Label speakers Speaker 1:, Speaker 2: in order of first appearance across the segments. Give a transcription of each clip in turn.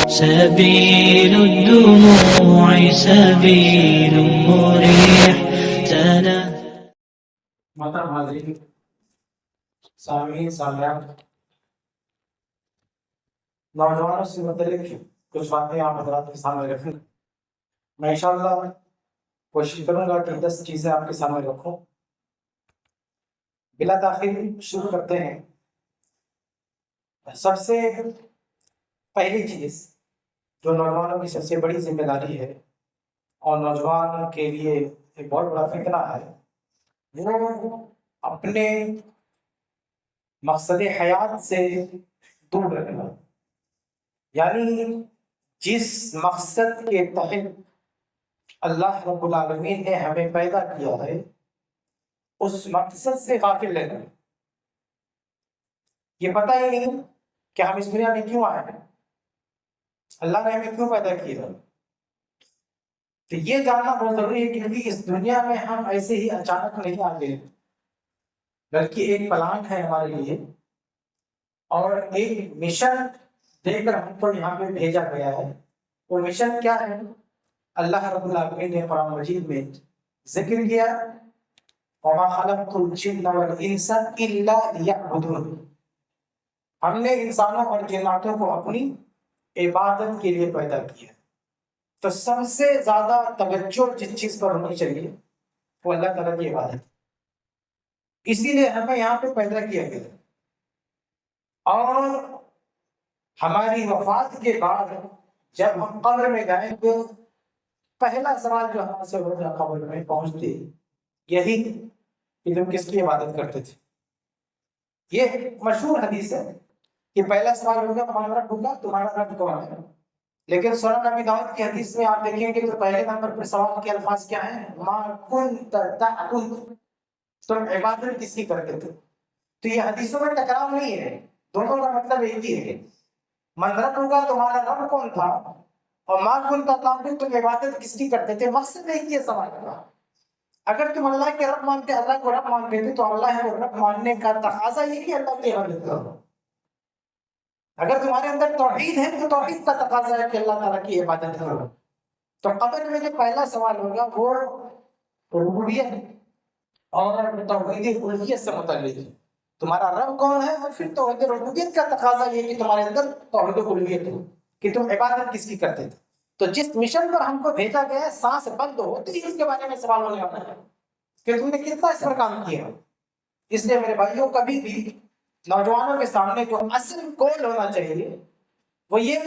Speaker 1: سبيل الدموع سبيل مريح
Speaker 2: محترم حاضرین، سامعین سامعات، نوجوانوں سے متعلق کچھ باتیں آپ حضرات کے سامنے رکھیں. میں انشاءاللہ کوشش کروں گا کہ 10 چیزیں آپ کے سامنے رکھوں. بلا تاخیر شروع کرتے ہیں. سب سے پہلی چیز جو نوجوانوں کی سب سے بڑی ذمہ داری ہے اور نوجوان کے لیے ایک بہت بڑا فتنہ ہے، وہ اپنے مقصد حیات سے دور رہنا. یعنی جس مقصد کے تحت اللہ رب العالمین نے ہمیں پیدا کیا ہے اس مقصد سے غافل رہنا. یہ پتہ ہی نہیں کہ ہم اس دنیا میں کیوں آئے ہیں، اللہ نے ہمیں کیوں پیدا کیا. تو یہ جاننا بہت ضروری ہے کیونکہ اس دنیا میں ہم ایسے ہی اچانک نہیں آتے، بلکہ ایک پلان ہے ہمارے لیے اور ایک مشن دے کر ہم کو یہاں پہ بھیجا گیا ہے. وہ مشن کیا ہے؟ اللہ رب العالمین نے قرآن مجید میں ذکر کیا، وَمَا خَلَقْتُ الْجِنَّ وَالْإِنسَ إِلَّا لِيَعْبُدُونِ. ہم نے انسانوں اور جناتوں کو اپنی عبادت کے لیے پیدا کیا. تو سب سے زیادہ توجہ جس چیز پر ہونی چاہیے وہ اللہ تعالیٰ کی عبادت. اسی لیے ہمیں یہاں پہ پیدا کیا گیا اور ہماری وفات کے بعد جب ہم قبر میں جائیں تو پہلا سوال جو ہم سے ہوگا قبر میں پہنچتے یہی کہ تم کس کی عبادت کرتے تھے. یہ مشہور حدیث ہے کہ پہلا سوال ہوگا تمہارا رب ہوگا، تمہارا رب کون ہے. لیکن سنن نبی داؤد کی حدیث میں آپ دیکھیں گے تو پہلے نمبر پر سوال کے الفاظ کیا ہیں؟ ما کنت تعبد، تم عبادت کس کی کرتے تھے. تو یہ حدیثوں میں ٹکراؤ نہیں ہے، دونوں کا مطلب ایک ہی ہے. من رب ہوگا تمہارا رب کون تھا اور ما کنت تعبد تم عبادت کس کی کرتے تھے. مقصد ایک ہی ہے سوال کا. اگر تم اللہ کے رب مانتے، اللہ کو رب مانتے تھے تو اللہ کو رب ماننے کا تقاضا یہ کہ اللہ کی عبادت کرو. اگر تمہارے اندر توحید ہے تو توحید کا تقاضا ہے کہ اللہ تعالیٰ کی عبادت کرو. تو قبر میں جو پہلا سوال ہوگا وہ ربوبیت اور توحید الوہیت سے متعلق ہے. تمہارا رب کون ہے اور پھر توحید ربوبیت کا تقاضا یہ کہ تمہارے اندر توحید الوہیت ہو کہ تم عبادت کس کی کرتے تھے. تو جس مشن پر ہم کو بھیجا گیا ہے سانس بند ہوتی ہی اس کے بارے میں سوال ہونے والا ہے کہ تم نے کتنا اس پر کام کیا. اس لیے میرے بھائیوں کبھی بھی نوجوانوں کے سامنے جو اصل گول ہونا چاہیے وہ یہ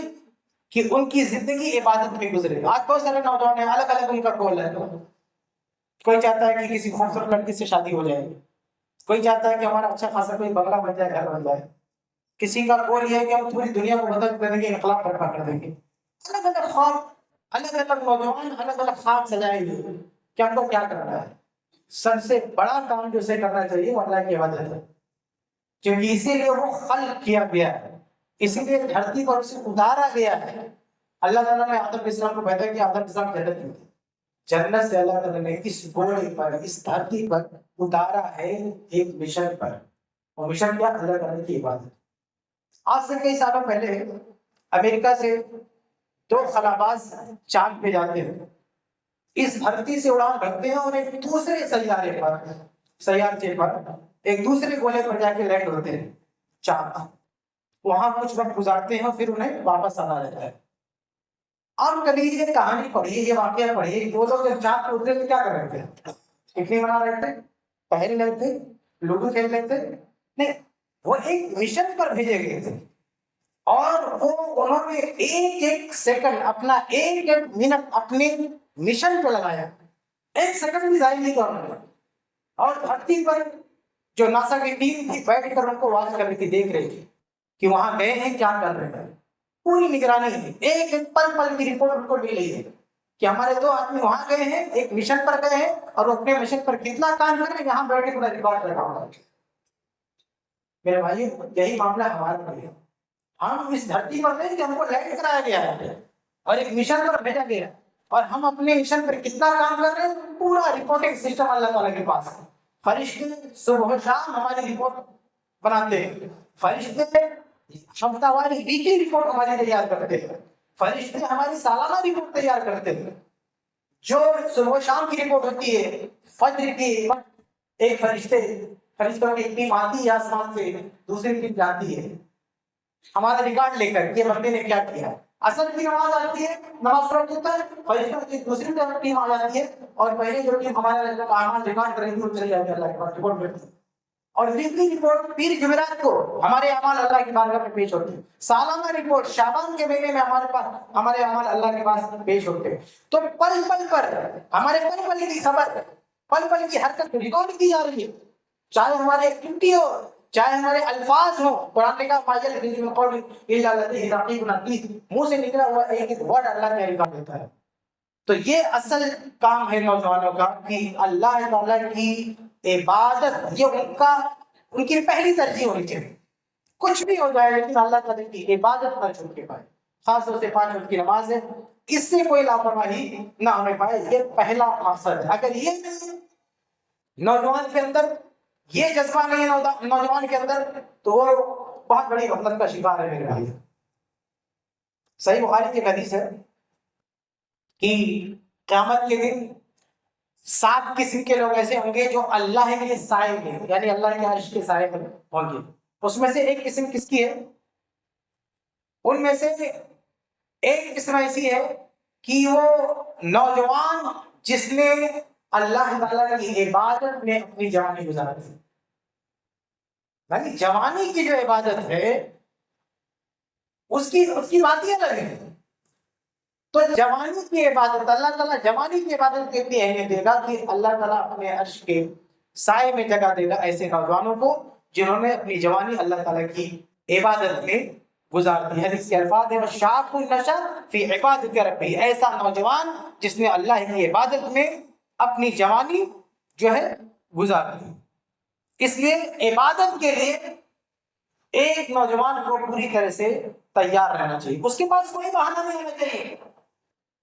Speaker 2: کہ ان کی زندگی عبادت میں گزرے. آج بہت سارے نوجوان ہیں، الگ الگ ان کا گول ہے. کوئی چاہتا ہے کہ کسی خوبصورت لڑکی سے شادی ہو جائے، کوئی چاہتا ہے کہ ہمارا اچھا خاصا کوئی بنگلہ بن جائے، گھر بن جائے. کسی کا گول یہ ہے کہ ہم پوری دنیا کو بدل دیں گے، انقلاب برپا کر دیں گے. الگ الگ خواب، الگ الگ نوجوان الگ الگ خواب سجائے ہوئے کہ ہم کو کیا کرنا ہے. سب سے بڑا کام جو اسے کرنا چاہیے وہ اللہ کی عبادت ہے، کیونکہ اسی لیے وہ خلق کیا گیا ہے، اسی لیے دھرتی پر اسے اتارا گیا ہے. اللہ تعالیٰ نے آدم علیہ السلام کو پیدا کیا، آدم علیہ السلام جنت میں تھے. جنت سے اللہ تعالیٰ نے اس گوڑے پر، اس دھرتی پر اتارا ہے ایک مشن پر. اور مشن کیا؟ اللہ تعالیٰ کی عبادت. آج سے کئی سالوں پہلے امریکہ سے 2 خلاباز چاند پہ جاتے ہیں، اس دھرتی سے اڑان بھرتے ہیں اور ایک دوسرے سیارے پر ایک دوسرے گولے پر جا کے لینڈ ہوتے ہیں چاند. وہاں کچھ وقت گزارتے ہیں اور پھر انہیں واپس آنا رہتا ہے. اب کبھی یہ کہانی پڑھیے، یہ واقعہ پڑھیے، وہ لوگ جب چاند پہ اترے تو کیا کر رہے تھے؟ پکنک منا رہے تھے، ٹہل رہے تھے، لوڈو کھیل رہے تھے؟ نہیں، وہ ایک مشن پر بھیجے گئے تھے اور انہوں نے ایک سیکنڈ اپنا، ایک منٹ اپنے مشن پہ لگایا. ایک سیکنڈ بھی ضائع نہیں کرنا. اور دھرتی پر جو ناسا کی ٹیم تھی بیٹھ کر ان کو واچ کر رہی تھی، دیکھ رہی تھی کہ وہاں گئے ہیں کیا کر رہے ہیں. پوری نگرانی ہے، ایک پل پل کی رپورٹ ان کو مل رہی ہے کہ ہمارے 2 آدمی وہاں گئے ہیں، ایک مشن پر گئے ہیں اور اپنے مشن پر کتنا کام کر رہے ہیں، یہاں بیٹھ کے پورا ریکارڈ رکھا ہوا ہے. میرے بھائی یہی معاملہ ہمارا ہے. ہم اس دھرتی پر نہیں کہ ہم کو لینڈ کرایا گیا ہے اور ایک مشن پر بھیجا گیا اور ہم اپنے مشن پر کتنا کام کر رہے ہیں پورا رپورٹنگ سسٹم اللہ تعالیٰ کے پاس ہے. فرشتے صبح و شام ہماری رپورٹ بناتے ہیں، فرشتے ہفتہ واری ویکلی رپورٹ ہماری تیار کرتے ہیں. فرشتے ہماری سالانہ رپورٹ تیار کرتے ہیں، جو صبح شام کی رپورٹ ہوتی ہے، فجر کی ایک فرشتوں کی ٹیم آتی ہے آسمان سے، دوسری ٹیم جاتی ہے ہمارا ریکارڈ لے کر یہ بندے نے کیا کیا۔ اصل کی نماز آتی ہے، نماز پڑھ دیتا ہے، فرشتوں کی دوسری ٹیم آ جاتی ہے اور پہلے جو ٹیم ہمارا اعمال ریکارڈ کریں گے وہ چلی جاتی ہے اللہ کے پاس رپورٹ کرتی ہے، اور پچھلی رپورٹ پیر جمعرات کو ہمارے اعمال اللہ کی بارگاہ میں پیش ہوتے ہیں۔ سالانہ رپورٹ شعبان کے مہینے میں ہمارے پاس ہمارے اعمال اللہ کے پاس پیش ہوتے ہیں۔ تو پل پل پر ہمارے پل پل کی خبر، پل پل کی حرکت ریکارڈ کی جا رہی ہے، چاہے ہمارے ایکٹیویٹی ہو، چاہے ہمارے الفاظ ہو۔ قرآن نے کہا فاجل فی القول الا لدیہ رقیب عتید، منہ سے نکلا ہوا ایک ایک ورڈ اللہ کا ریکارڈ ہوتا ہے۔ تو یہ اصل کام ہے نوجوانوں کا کہ اللہ تعالیٰ کی عبادت یہ ان کی پہلی ترجیح ہونی چاہیے۔ کچھ بھی ہو جائے لیکن اللہ تعالیٰ کی عبادت نہ چھوٹ کے پائے، خاص طور سے 5 وقت کی نماز ہے، اس سے کوئی لاپرواہی نہ ہونے پائے، یہ پہلا مقصد ہے۔ اگر یہ نوجوان کے اندر یہ جذبہ نہیں ہے نوجوان کے اندر تو وہ بہت بڑی غفلت کا شکار ہے میرے بھائی۔ صحیح بخاری کی حدیث ہے کہ قیامت کے دن 7 قسم کے لوگ ایسے ہوں گے جو اللہ کے سائے میں یعنی اللہ کے عرش کے سائے میں ہوں گے۔ اس میں سے ایک قسم کس کی ہے؟ ان میں سے ایک قسم ایسی ہے کہ وہ نوجوان جس نے اللہ تعالیٰ کی عبادت میں اپنی جوانی گزار دی۔ یعنی جوانی کی جو عبادت ہے اس کی بات ہی الگ ہے۔ تو جوانی کی عبادت اللہ تعالیٰ جوانی کی عبادت کو اتنی اہمیت دے گا کہ اللہ تعالیٰ اپنے عرش کے سائے میں جگہ دے گا ایسے نوجوانوں کو جنہوں نے اپنی جوانی اللہ تعالیٰ کی عبادت میں گزار دی۔ حدیث کے الفاظ ہیں وَالشَّابُ النَّشَأَ فِي عِبَادَةِ رَبِّهِ، ایسا نوجوان جس نے اللہ کی عبادت میں اپنی جوانی جو ہے گزار دی۔ اس لیے عبادت کے لیے ایک نوجوان کو پوری طرح سے تیار رہنا چاہیے، اس کے پاس کوئی بہانہ نہیں ہونا چاہیے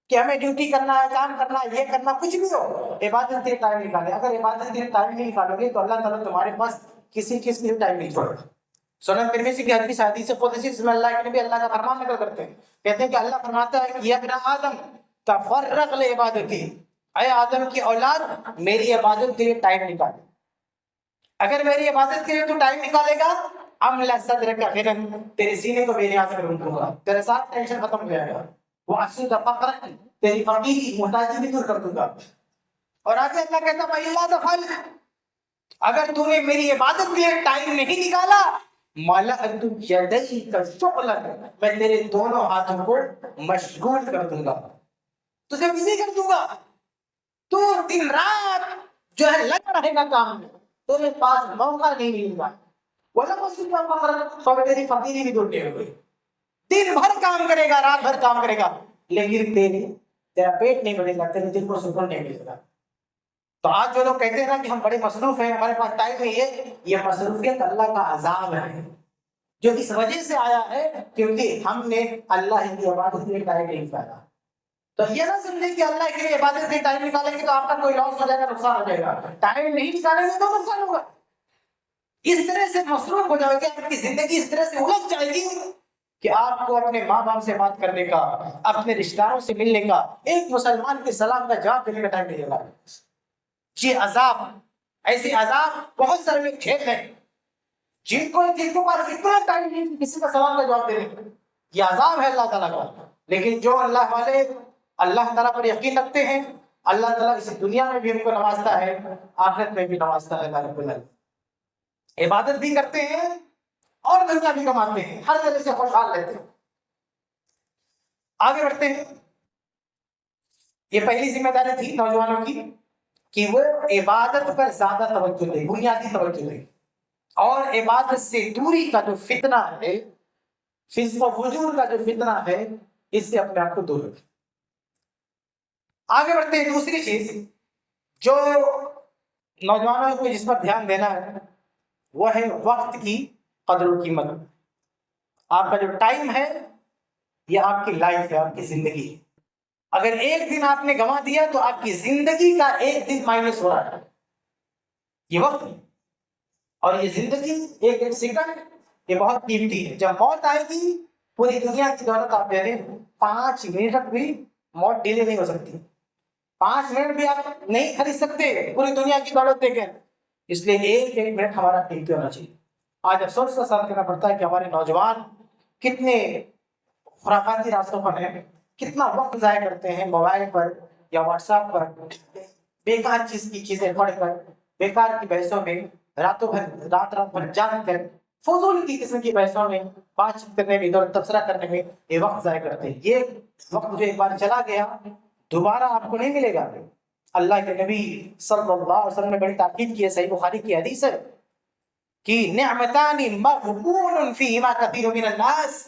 Speaker 2: کہ ہمیں ڈیوٹی کرنا ہے، کام کرنا ہے، یہ کرنا، کچھ بھی ہو عبادت کے ٹائم نکالے۔ اگر عبادت کے ٹائم نہیں نکالو گے تو اللہ تعالیٰ تمہارے پاس کسی چیز کے ٹائم نہیں چھوڑے گا۔ سنن ترمذی کی حدیث قدسی اس میں اللہ کے نبی اللہ کا فرمان نقل کرتے ہیں، کہتے ہیں کہ اللہ فرماتا ہے کہ یا ابن آدم تفرغ لعبادتی، اے آدم کی اولاد میری عبادت کے لیے ٹائم نکال۔ اگر میری عبادت کے لیے تو ٹائم نکالے گا املا صدر کا غنن، تیرے سینے کو بے نیاز کر دوں گا، تیرے ساتھ ٹینشن ختم ہو جائے گا، وہ اسود فقر، تیری فقیری محتاجی بھی دور کر دوں گا۔ اور آگے اللہ کہتا ہے الا تفعل، اگر تو نے میری عبادت کے لیے ٹائم نہیں نکالا ملأت یدیک شغلا، میں تیرے دونوں ہاتھوں کو مشغول کر دوں گا، تجھے بزی کر دوں گا، تو دن رات جو ہے لگا رہے گا کام میں، تیرے پاس موقع نہیں ملے گا۔ وَلَمَا سُلْطَ فَقْرَ، تو تیری فقیری بھی دور نہیں ہوگی، دن بھر کام کرے گا، رات بھر کام کرے گا، لیکن تیرا پیٹ نہیں بڑھے گا، تیرے دل کو سکون نہیں ملے گا۔ تو آج جو لوگ کہتے ہیں نا کہ ہم بڑے مصروف ہیں، ہمارے پاس ٹائم نہیں ہے، یہ مصروفیت اللہ کا عذاب ہے جو اس وجہ سے آیا ہے کیونکہ ہم نے اللہ کی عبادت کے لیے ٹائم نہیں نکالا۔ تو یہ نہ سمجھیں کہ اللہ کے لیے عبادت کے ٹائم نکالیں گے تو آپ کا کوئی لاس ہو جائے گا، نقصان ہو جائے گا، ٹائم نہیں نکالیں گے تو نقصان ہوگا۔ اس طرح سے مصروف ہو جائے گی، آپ کی زندگی اس طرح سے الجھ جائے گی کہ آپ کو اپنے ماں باپ سے بات کرنے کا، اپنے رشتہ داروں سے ملنے کا، ایک مسلمان کے سلام کا جواب دینے کا ٹائم نہیں ہوگا۔ یہ عذاب، ایسے عذاب بہت سارے لوگ جھیل ہیں جن کو پاس اتنا ٹائم نہیں کسی کا سلام کا جواب دینے کا، یہ عذاب ہے اللہ تعالیٰ کا۔ لیکن جو اللہ والے اللہ تعالیٰ پر یقین رکھتے ہیں، اللہ تعالیٰ اس دنیا میں بھی ان کو نوازتا ہے، آخرت میں بھی نوازتا ہے۔ اللہ رب العالمین عبادت بھی کرتے ہیں اور دنیا بھی کماتے ہیں، ہر طرح سے خوشحال رہتے ہیں۔ آگے بڑھتے ہیں، یہ پہلی ذمہ داری تھی نوجوانوں کی کہ وہ عبادت پر زیادہ توجہ دیں، بنیادی توجہ دیں، اور عبادت سے دوری کا جو فتنہ ہے، فسق و فجور کا جو فتنہ ہے، اس سے اپنے آپ کو دور رکھیں۔ آگے بڑھتے ہیں، دوسری چیز جو نوجوانوں کو جس پر دھیان دینا ہے وہ ہے وقت کی قدر و قیمت۔ آپ کا جو ٹائم ہے یہ آپ کی لائف ہے، آپ کی زندگی ہے۔ اگر ایک دن آپ نے گنوا دیا تو آپ کی زندگی کا ایک دن مائنس ہو رہا ہے، یہ وقت اور یہ زندگی ایک ایک سیکنڈ یہ بہت قیمتی ہے۔ جب موت آئے گی پوری دنیا کی دولت آپ دے دیں 5 منٹ بھی موت ڈیلے نہیں ہو سکتی. 5 منٹ بھی آپ نہیں خرید سکتے پوری دنیا کی دولت دے کر. اس لیے ایک ایک منٹ ہمارا قیمتی ہونا چاہیے. آج افسوس کا ساتھ کرنا پڑتا ہے کہ ہمارے نوجوان کتنے خرافاتی راستوں پر ہیں, کتنا وقت ضائع کرتے ہیں موبائل پر یا واٹس ایپ پر, بیکار چیز کی چیزیں پڑھ کر, بیکار کی بحثوں میں رات بھر جاگ کر, فضول کی قسم کی بحثوں میں بات چیت کرنے میں, ادھر تبصرہ کرنے میں یہ وقت ضائع کرتے ہیں. یہ وقت جو ایک بار چلا گیا دوبارہ آپ کو نہیں ملے گا. اللہ کے نبی صلی اللہ علیہ وسلم نے بڑی تاکید کی ہے, صحیح بخاری کی حدیث ہے کہ نعمتان مغبون فیہما کثیر من الناس.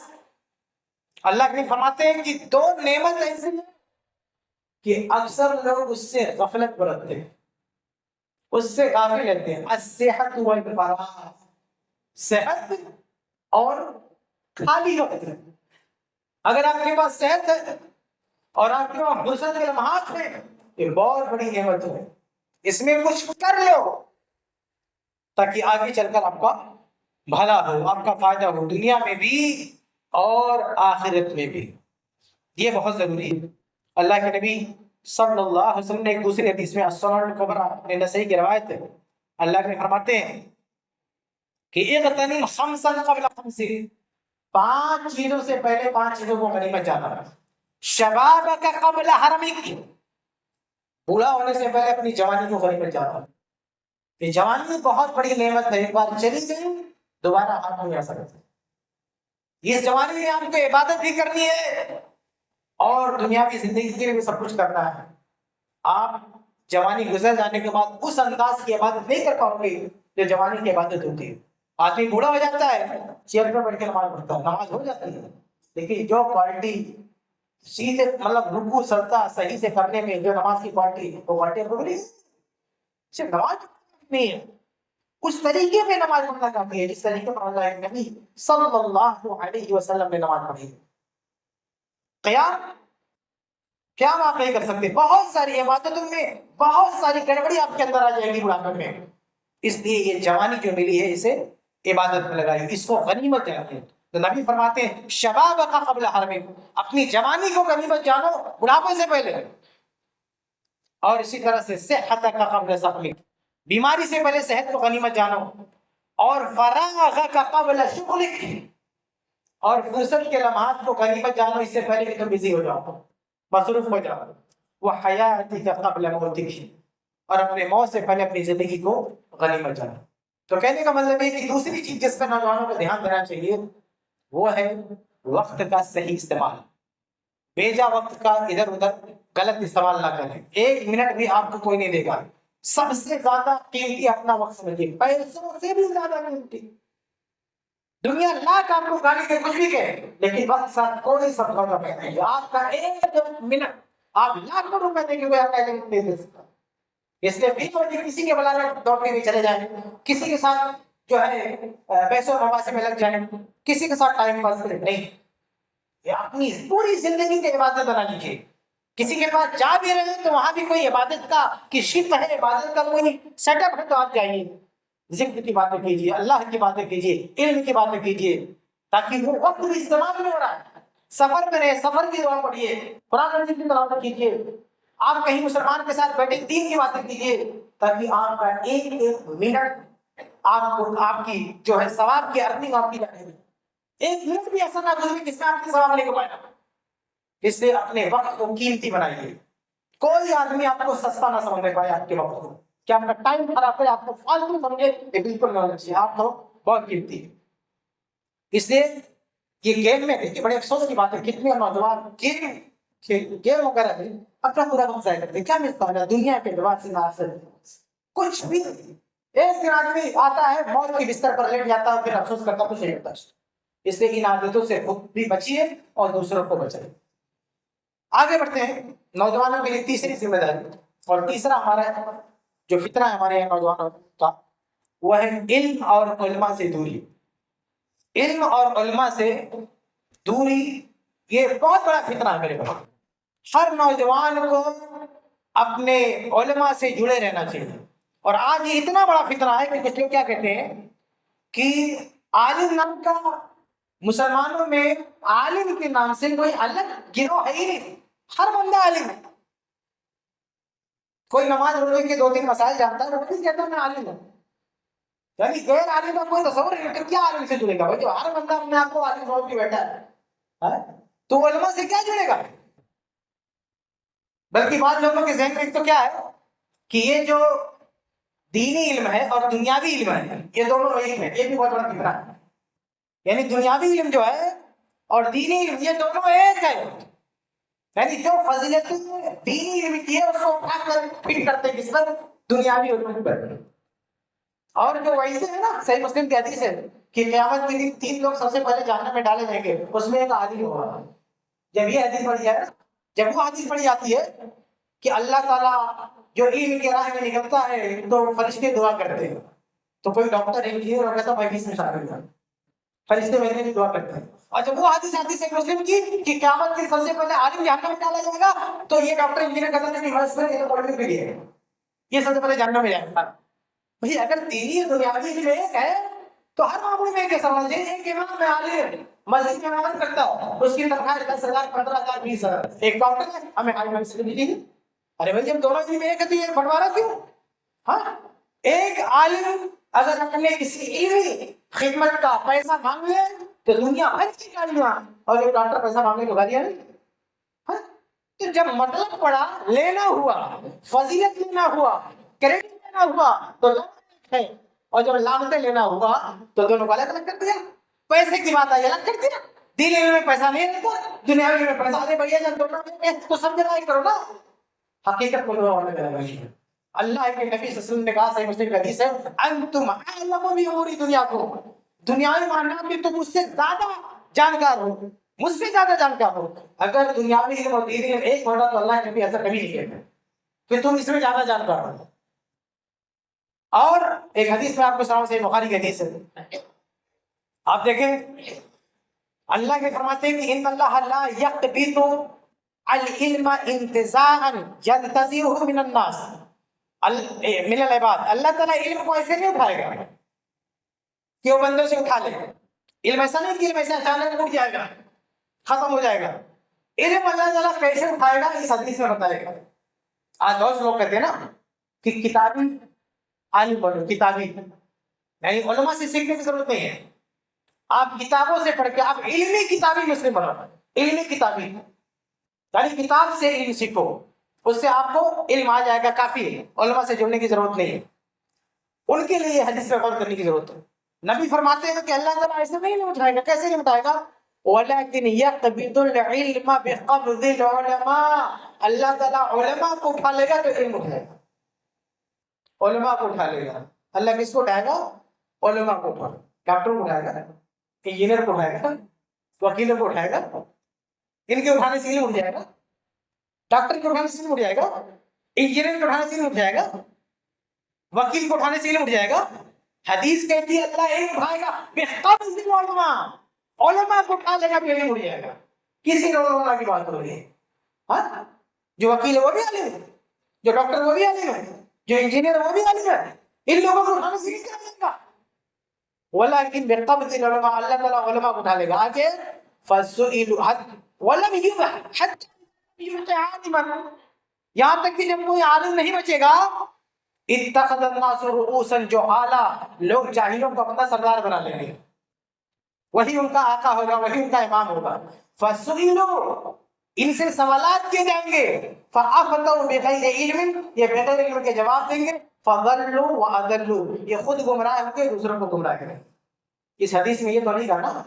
Speaker 2: اللہ کے نبی فرماتے ہیں کہ 2 نعمت ایسے ہیں کہ اکثر لوگ اس سے غفلت برتتے ہیں, اس سے غافل رہتے ہیں. الصحت والفراغ, صحت اور خالی وقت. اگر آپ کے پاس صحت ہے اور آپ کے پاس فرصت کے لمحات ہیں, یہ بہت بڑی نعمت ہے. اس میں کچھ کر لو تاکہ آگے چل کر آپ کا بھلا ہو, آپ کا فائدہ ہو, دنیا میں بھی اور آخرت میں بھی. یہ بہت ضروری ہے. اللہ کے نبی صلی اللہ علیہ وسلم نے ایک دوسری حدیث میں السنن الکبری نسائی کی روایت ہے, اللہ کے فرماتے ہیں کہ اغتنم خمسا قبل خمس, 5 چیزوں سے پہلے 5 چیزوں کو غنیمت جانا. شبابک قبل حرمک, بوڑھا ہونے سے پہلے اپنی جوانی کو غنیمت جانا. یہ جوانی بہت بڑی نعمت ہے, ایک بار چلی گئی دوبارہ ہاتھ نہیں آ سکتی. اس جوانی میں آپ کو عبادت بھی کرنی ہے اور دنیاوی زندگی کے لیے بھی سب کچھ کرنا ہے. آپ جوانی گزر جانے کے بعد اس انداز کی عبادت نہیں کر پاؤ گے جو جوانی کی عبادت ہوتی ہے. آدمی بوڑھا ہو جاتا ہے, چیئر پر بیٹھ کے نماز پڑھتا ہے, نماز ہو جاتی ہے, لیکن جو کوالٹی سیدھے مطلب رکوع سجدہ صحیح سے کرنے میں جو نماز کی کوالٹی, وہ کوالٹی کو ملی صرف نماز نہیں ہے, اس طریقے میں نماز پڑھنا کافی ہے جس طریقے پر اللہ کے نبی صلی اللہ علیہ وسلم نے نماز پڑھی. قیام کیا آپ نہیں کر سکتے, بہت ساری عبادتوں میں بہت ساری گڑبڑی آپ کے اندر آ جائے گی بڑھاپے میں. اس لیے یہ جوانی جو ملی ہے اسے عبادت میں لگائی, اس کو غنیمت جانتے ہیں. تو نبی فرماتے ہیں شبابک قبل حرمک, اپنی جوانی کو غنیمت جانو بڑھاپے سے پہلے. اور اسی طرح سے صحتک قبل سقمک, بیماری سے پہلے صحت کو غنیمت جانو. اور فراغک قبل شغلک, اور فرصت کے لمحات کو غنیمت جانو اس سے پہلے کہ تم بزی ہو جاؤ, مصروف ہو جاؤ. وحیاتک قبل موتک, اور اپنے موت سے پہلے اپنی زندگی کو غنیمت جانو. تو کہنے کا مطلب ہے کہ دوسری چیز جس پر نوجوانوں کو دھیان دینا چاہیے وہ ہے وقت کا صحیح استعمال. بیجا وقت کا ادھر ادھر غلط استعمال نہ کریں. 1 منٹ بھی آپ کو کوئی نہیں دے گا. سب سے زیادہ قیمتی اپنا وقت سمجھیے, پیسوں سے بھی زیادہ قیمتی. دنیا لاکھ آپ کو گالی دے کچھ بھی کہے, لیکن وقت ساتھ کوئی صدقہ کا پیسہ نہیں. آپ کا 1 منٹ آپ لاکھوں روپے دے کے کوئی آپ کا نہیں دے سکتا. اس لیے بھی کسی کے بلانے دوڑنے میں چلے جائیں, کسی کے ساتھ جو ہے پیسوں مواصلے میں لگ جائیں, کسی کے ساتھ ٹائم پاس کریں, نہیں. یہ اپنی پوری زندگی کی عبادت بنا لیجیے. کسی کے پاس جا بھی رہے ہیں تو وہاں بھی کوئی عبادت کا کی شرط ہے, عبادت کا کوئی سیٹ اپ ہے تو آپ جائیے, ذکر کی باتیں کیجیے, اللہ کی باتیں کیجیے, علم کی باتیں کیجیے, تاکہ وہ وقت بھی استعمال میں ہو رہا ہے. سفر میں رہے, سفر کی دعا پڑھیے, قرآن مجید کی تلاوت کیجیے, آپ کہیں مسلمان کے ساتھ بیٹھے دین کی باتیں کیجیے, تاکہ آپ کا 1 منٹ آپ کو آپ کی جو ہے ثواب کی ارننگ آپ کی جائے. 1 منٹ بھی ایسا نہ گزرے جس میں آپ کے ثواب نہیں کمائے. اس لیے اپنے وقت کو قیمتی بنائیے. کوئی آدمی آپ کو سستا نہ سمجھ پائے آپ کے وقت کو, کہ آپ کا ٹائم خراب کرے, آپ کو فالتو سمجھے, یہ بالکل نہ ہونا چاہیے. آپ کو بہت قیمتی ہے. اس لیے یہ گیم میں دیکھیے بڑے افسوس کی بات ہے, کتنے نوجوان گیم وغیرہ میں اپنا پورا وقت ضائع کرتے ہیں. کیا ملتا ہے دنیا کے اعتبار سے نہ کچھ بھی. ایک دن آدمی آتا ہے موت کے بستر پر لیٹ جاتا ہے, پھر افسوس کرتا کچھ نہیں ہوتا. اس لیے ان عادتوں سے خود بھی بچیے اور دوسروں کو بچائیے. آگے بڑھتے ہیں. نوجوانوں کے لیے تیسری ذمہ داری اور تیسرا ہمارا جو فطرہ ہے ہمارے نوجوانوں کا, وہ ہے علم اور علماء سے دوری. علم اور علماء سے دوری یہ بہت بڑا فطرہ ہے میرے پاس. ہر نوجوان کو اپنے علماء سے جڑے رہنا چاہیے. اور آج یہ اتنا بڑا فطرہ ہے کہ کچھ لوگ کیا کہتے ہیں کہ عالم نام کا مسلمانوں میں عالم کے نام سے کوئی الگ گروہ ہے ہی نہیں، ہر بندہ عالم ہے. کوئی نماز روزے کے 2-3 مسائل جانتا ہے وہ بھی کہتا ہے میں عالم ہوں. یعنی غیر عالم کا کوئی تصور نہیں کہ کیا عالم سے جڑے گا بھائی. جو ہر بندہ اپنے آپ کو عالم سمجھ کے بیٹھا ہے تو علماء سے کیا جڑے گا؟ بلکہ بعض لوگوں کے ذہن میں ایک تو کیا ہے کہ یہ جو دینی علم ہے اور دنیاوی علم ہے یہ دونوں ایک ہے. یہ بھی بہت بڑا فکرہ ہے. یعنی دنیاوی علم جو ہے اور دینی علم یہ دونوں ایک ہے. یعنی جو فضیلت دینی علم کی ہے اس کو اٹھا کر فٹ کرتے ہیں کس پر؟ دنیاوی علم پر. اور جو ویسے ہے نا صحیح مسلم کی حدیث ہے کہ قیامت کے دن 3 لوگ سب سے پہلے جہنم میں ڈالے جائیں گے، اس میں ایک عالم ہوگا. جب یہ حدیث پڑھی جائے، جب وہ حدیث پڑھی جاتی ہے کہ اللہ تعالیٰ جو علم کی راہ میں نکلتا ہے تو فرشتے دعا کرتے ہیں، تو کوئی ڈاکٹر انجینئر اور کہتا حدیث میں شامل ہے، فرشتے میرے لیے دعا کرتے ہیں. اور جب وہ حدیث آتی ہے مسلم کی کہ قیامت کے سب سے پہلے عالم جہنم میں ڈالا جائے گا تو یہ ڈاکٹر انجینئر کہتا نہیں بس یہ تو پڑھنے کے لیے ہے، یہ سب سے پہلے جہنم میں جائے گا. بھئی اگر دینی اور دنیاوی علم ایک ہے تو ہر معاملے میں ایک سمجھے. ایک امام میں عالم مسجد میں عمل کرتا ہو اس کی تنخواہ 10,000 15,000 20,000. ایک ڈاکٹر ہے ہمیں ہائی فائی سے دیجیے. ارے بھائی جب دونوں علم ایک ہے تو یہ بٹوارا کیوں؟ ہاں ایک عالم اگر اپنے کسی علمی خدمت کا پیسہ مانگ لے تو دنیا بھر کی گالیاں، اور ایک ڈاکٹر پیسہ مانگنے کو گالیاں نہیں. ہاں تو جب مطلب پڑا، لینا ہوا، فضیلت لینا ہوا، کریڈٹ لینا ہوا تو ہے، اور جب لعنتیں لینا ہوا تو دونوں کو الگ الگ کر دیا. پیسے کی بات آئی الگ کر دیا. دین علم میں پیسہ نہیں لیتا، دنیاوی میں پیسہ دے بھیا جب دونوں میں تو سب جگہ ہی کرو نا. حقیقت کو الگ الگ. اللہ کے نبی صلی اللہ علیہ وسلم نے کہا صحیح مسلم کی حدیث ہے انتم اعلم بامور دنیاکم، دنیاوی معاملات میں تم مجھ سے زیادہ جانکار ہو، مجھ سے زیادہ جانکار ہو. اگر دنیاوی علم اور دینی علم ایک ہوتا تو اللہ کے نبی ایسا کبھی نہیں کہتے کہ تم اس میں زیادہ جانکار ہو. اور ایک حدیث میں آپ کو سناؤں، صحیح بخاری کی حدیث ہے. آپ دیکھیں اللہ کے فرماتے ہیں کہ ان اللہ لا یقبض العلم انتزاعا ينتزعه من الناس من العباد. اللہ تعالیٰ علم کو ایسے نہیں اٹھائے گا کہ وہ بندوں سے اٹھا لے. علم ایسا نہیں کہ علم ایسے اچانک اٹھ جائے گا ختم ہو جائے گا. علم اللہ تعالیٰ کیسے اٹھائے گا اس حدیث میں بتائے گا. آج بہت لوگ کہتے ہیں نا کہ کتابی عالم بنو، کتابی یعنی علماء سے سیکھنے کی ضرورت نہیں ہے. آپ کتابوں سے پڑھ کے آپ علمی کتابی مسلم بنو. علمی کتابی یعنی کتاب سے علم سیکھو، اس سے آپ کو علم آ جائے گا، کافی ہے. علماء سے جڑنے کی ضرورت نہیں ہے. ان کے لیے حدیث پہ غور کرنے کی ضرورت ہے. نبی فرماتے ہیں کہ اللہ تعالیٰ ایسے نہیں اٹھائے گا. کیسے نہیں اٹھائے گا؟ وَلَكِنْ يَقْبِضُ الْعِلْمَ بِقَبْضِ الْعُلَمَاءِ. اللہ تعالیٰ علماء کو اٹھا لے گا تو علم اٹھائے گا. علماء کو اٹھا لے گا. اللہ کس کو اٹھائے گا؟ علماء کو اٹھائے گا. ڈاکٹر کو اٹھائے گا، انجینئر کو اٹھائے گا، وکیلوں کو اٹھائے گا. ان کے اٹھانے سے علم اٹھ جائے گا. ڈاکٹر کو اٹھانے سے علم اٹھ جائے گا، انجینئر کو اٹھانے سے علم اٹھ جائے گا، وکیل کو اٹھانے سے علم اٹھ جائے گا. حدیث کہتی ہے اللہ علم اٹھائے گا بقبض العلماء. علماء کو اٹھا لے گا تو علم اٹھ جائے گا. کسی علماء کی بات ہو رہی ہے. ہاں جو وکیل ہے وہ بھی عالم ہے، جو ڈاکٹر وہ بھی عالم ہے، جو انجینئر وہ بھی عالم ہے. ان لوگوں کو اٹھانے سے نہیں کیا جائے گا. ولیکن بقبض العلماء، اللہ تعالیٰ علماء کو اٹھا لے گا. آگے فَسُئِلُوا وَلَمْ يُبْحَ حَتَّى يُبْقَ عَالِمًا، یہاں تک کہ جب کوئی عالم نہیں بچے گا اتخذ الناس رؤوسا جہالا، لوگ جاہلوں کو اپنا سردار بنا لیں گے، وہی ان کا آقا ہوگا، وہی ان کا امام ہوگا. فَسُئِلُوا، ان سے سوالات کیے جائیں گے. فَأَفْتَوْا بِغَيْرِ عِلْمٍ، یہ بغیر علم کے جواب دیں گے. فَضَلُّوا وَأَضَلُّوا، یہ خود گمراہ ہوں گے، دوسروں کو گمراہ کریں. اس حدیث میں یہ تو نہیں کہا نا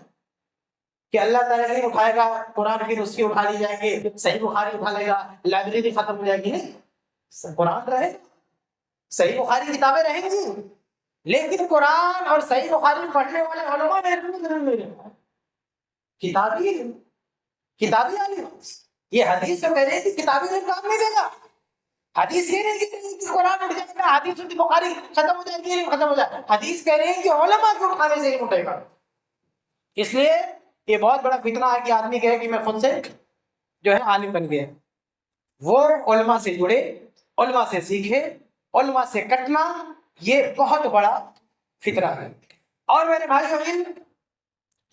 Speaker 2: کہ اللہ تعالیٰ نہیں اٹھائے گا، قرآن کی نسخے اٹھا لی جائیں گے، صحیح بخاری اٹھا لے گا، لائبریری ختم ہو جائے گی. نہیں، قرآن رہے، صحیح بخاری کتابیں رہیں گی، لیکن قرآن اور صحیح بخاری پڑھنے والے علماء نہیں. کتابی علم، کتابی علم. یہ حدیث سے کہہ رہے ہیں کہ کتابی علم کام نہیں دے گا. حدیث یہ نہیں کہ قرآن اٹھ جائے گا، حدیث بخاری ختم ہو جائے گی، علم ختم ہو جائے. حدیث کہہ رہے ہیں کہ علماء کو اٹھانے سے علم اٹھے گا. اس لیے یہ بہت بڑا فتنہ ہے کہ آدمی کہے کہ میں خود سے جو ہے عالم بن گیا. وہ علماء سے جڑے، علماء سے سیکھے، علماء سے کٹنا یہ بہت بڑا فتنہ ہے. اور میرے بھائیو،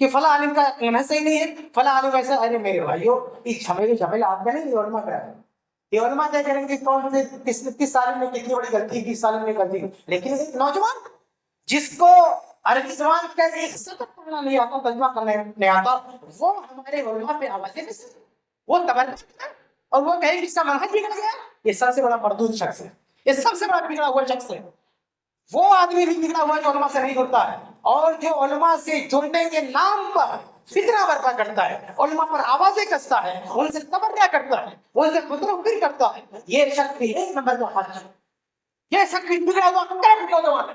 Speaker 2: کہ فلاں عالم کا منہج صحیح نہیں ہے، فلاں عالم ایسا. ارے میرے بھائیو، یہ جھمیلا آپ کا نہیں، یہ علماء کا ہے. یہ علماء طے کریں گے کون سے کس عالم نے کتنی بڑی غلطی کی، کس عالم نے غلطی کی. لیکن ایک نوجوان جس کو عربی زبان کا ایک سطر پڑھنا نہیں آتا، ترجمہ کرنا نہیں آتا، وہ ہمارے علماء پہ آوازیں دے سکتے، وہ تبرک کرے اور وہ کہے کہ اس کا منہج بگڑ گیا. یہ سب سے بڑا مردود شخص ہے، یہ سب سے بڑا بگڑا ہوا شخص ہے. وہ آدمی بھی بگڑا ہوا جو علماء سے نہیں جڑتا ہے، اور جو علماء سے جڑنے کے نام پر فتنہ برپا کرتا ہے، علماء پر آوازیں کستا ہے، ان سے تبرہ کرتا ہے، ان سے خطرہ کرتا ہے، یہ شخص بھی ایک نمبر کا خارج ہے. یہ شخص بھی بگڑا ہوا کرپٹ نوجوان ہے.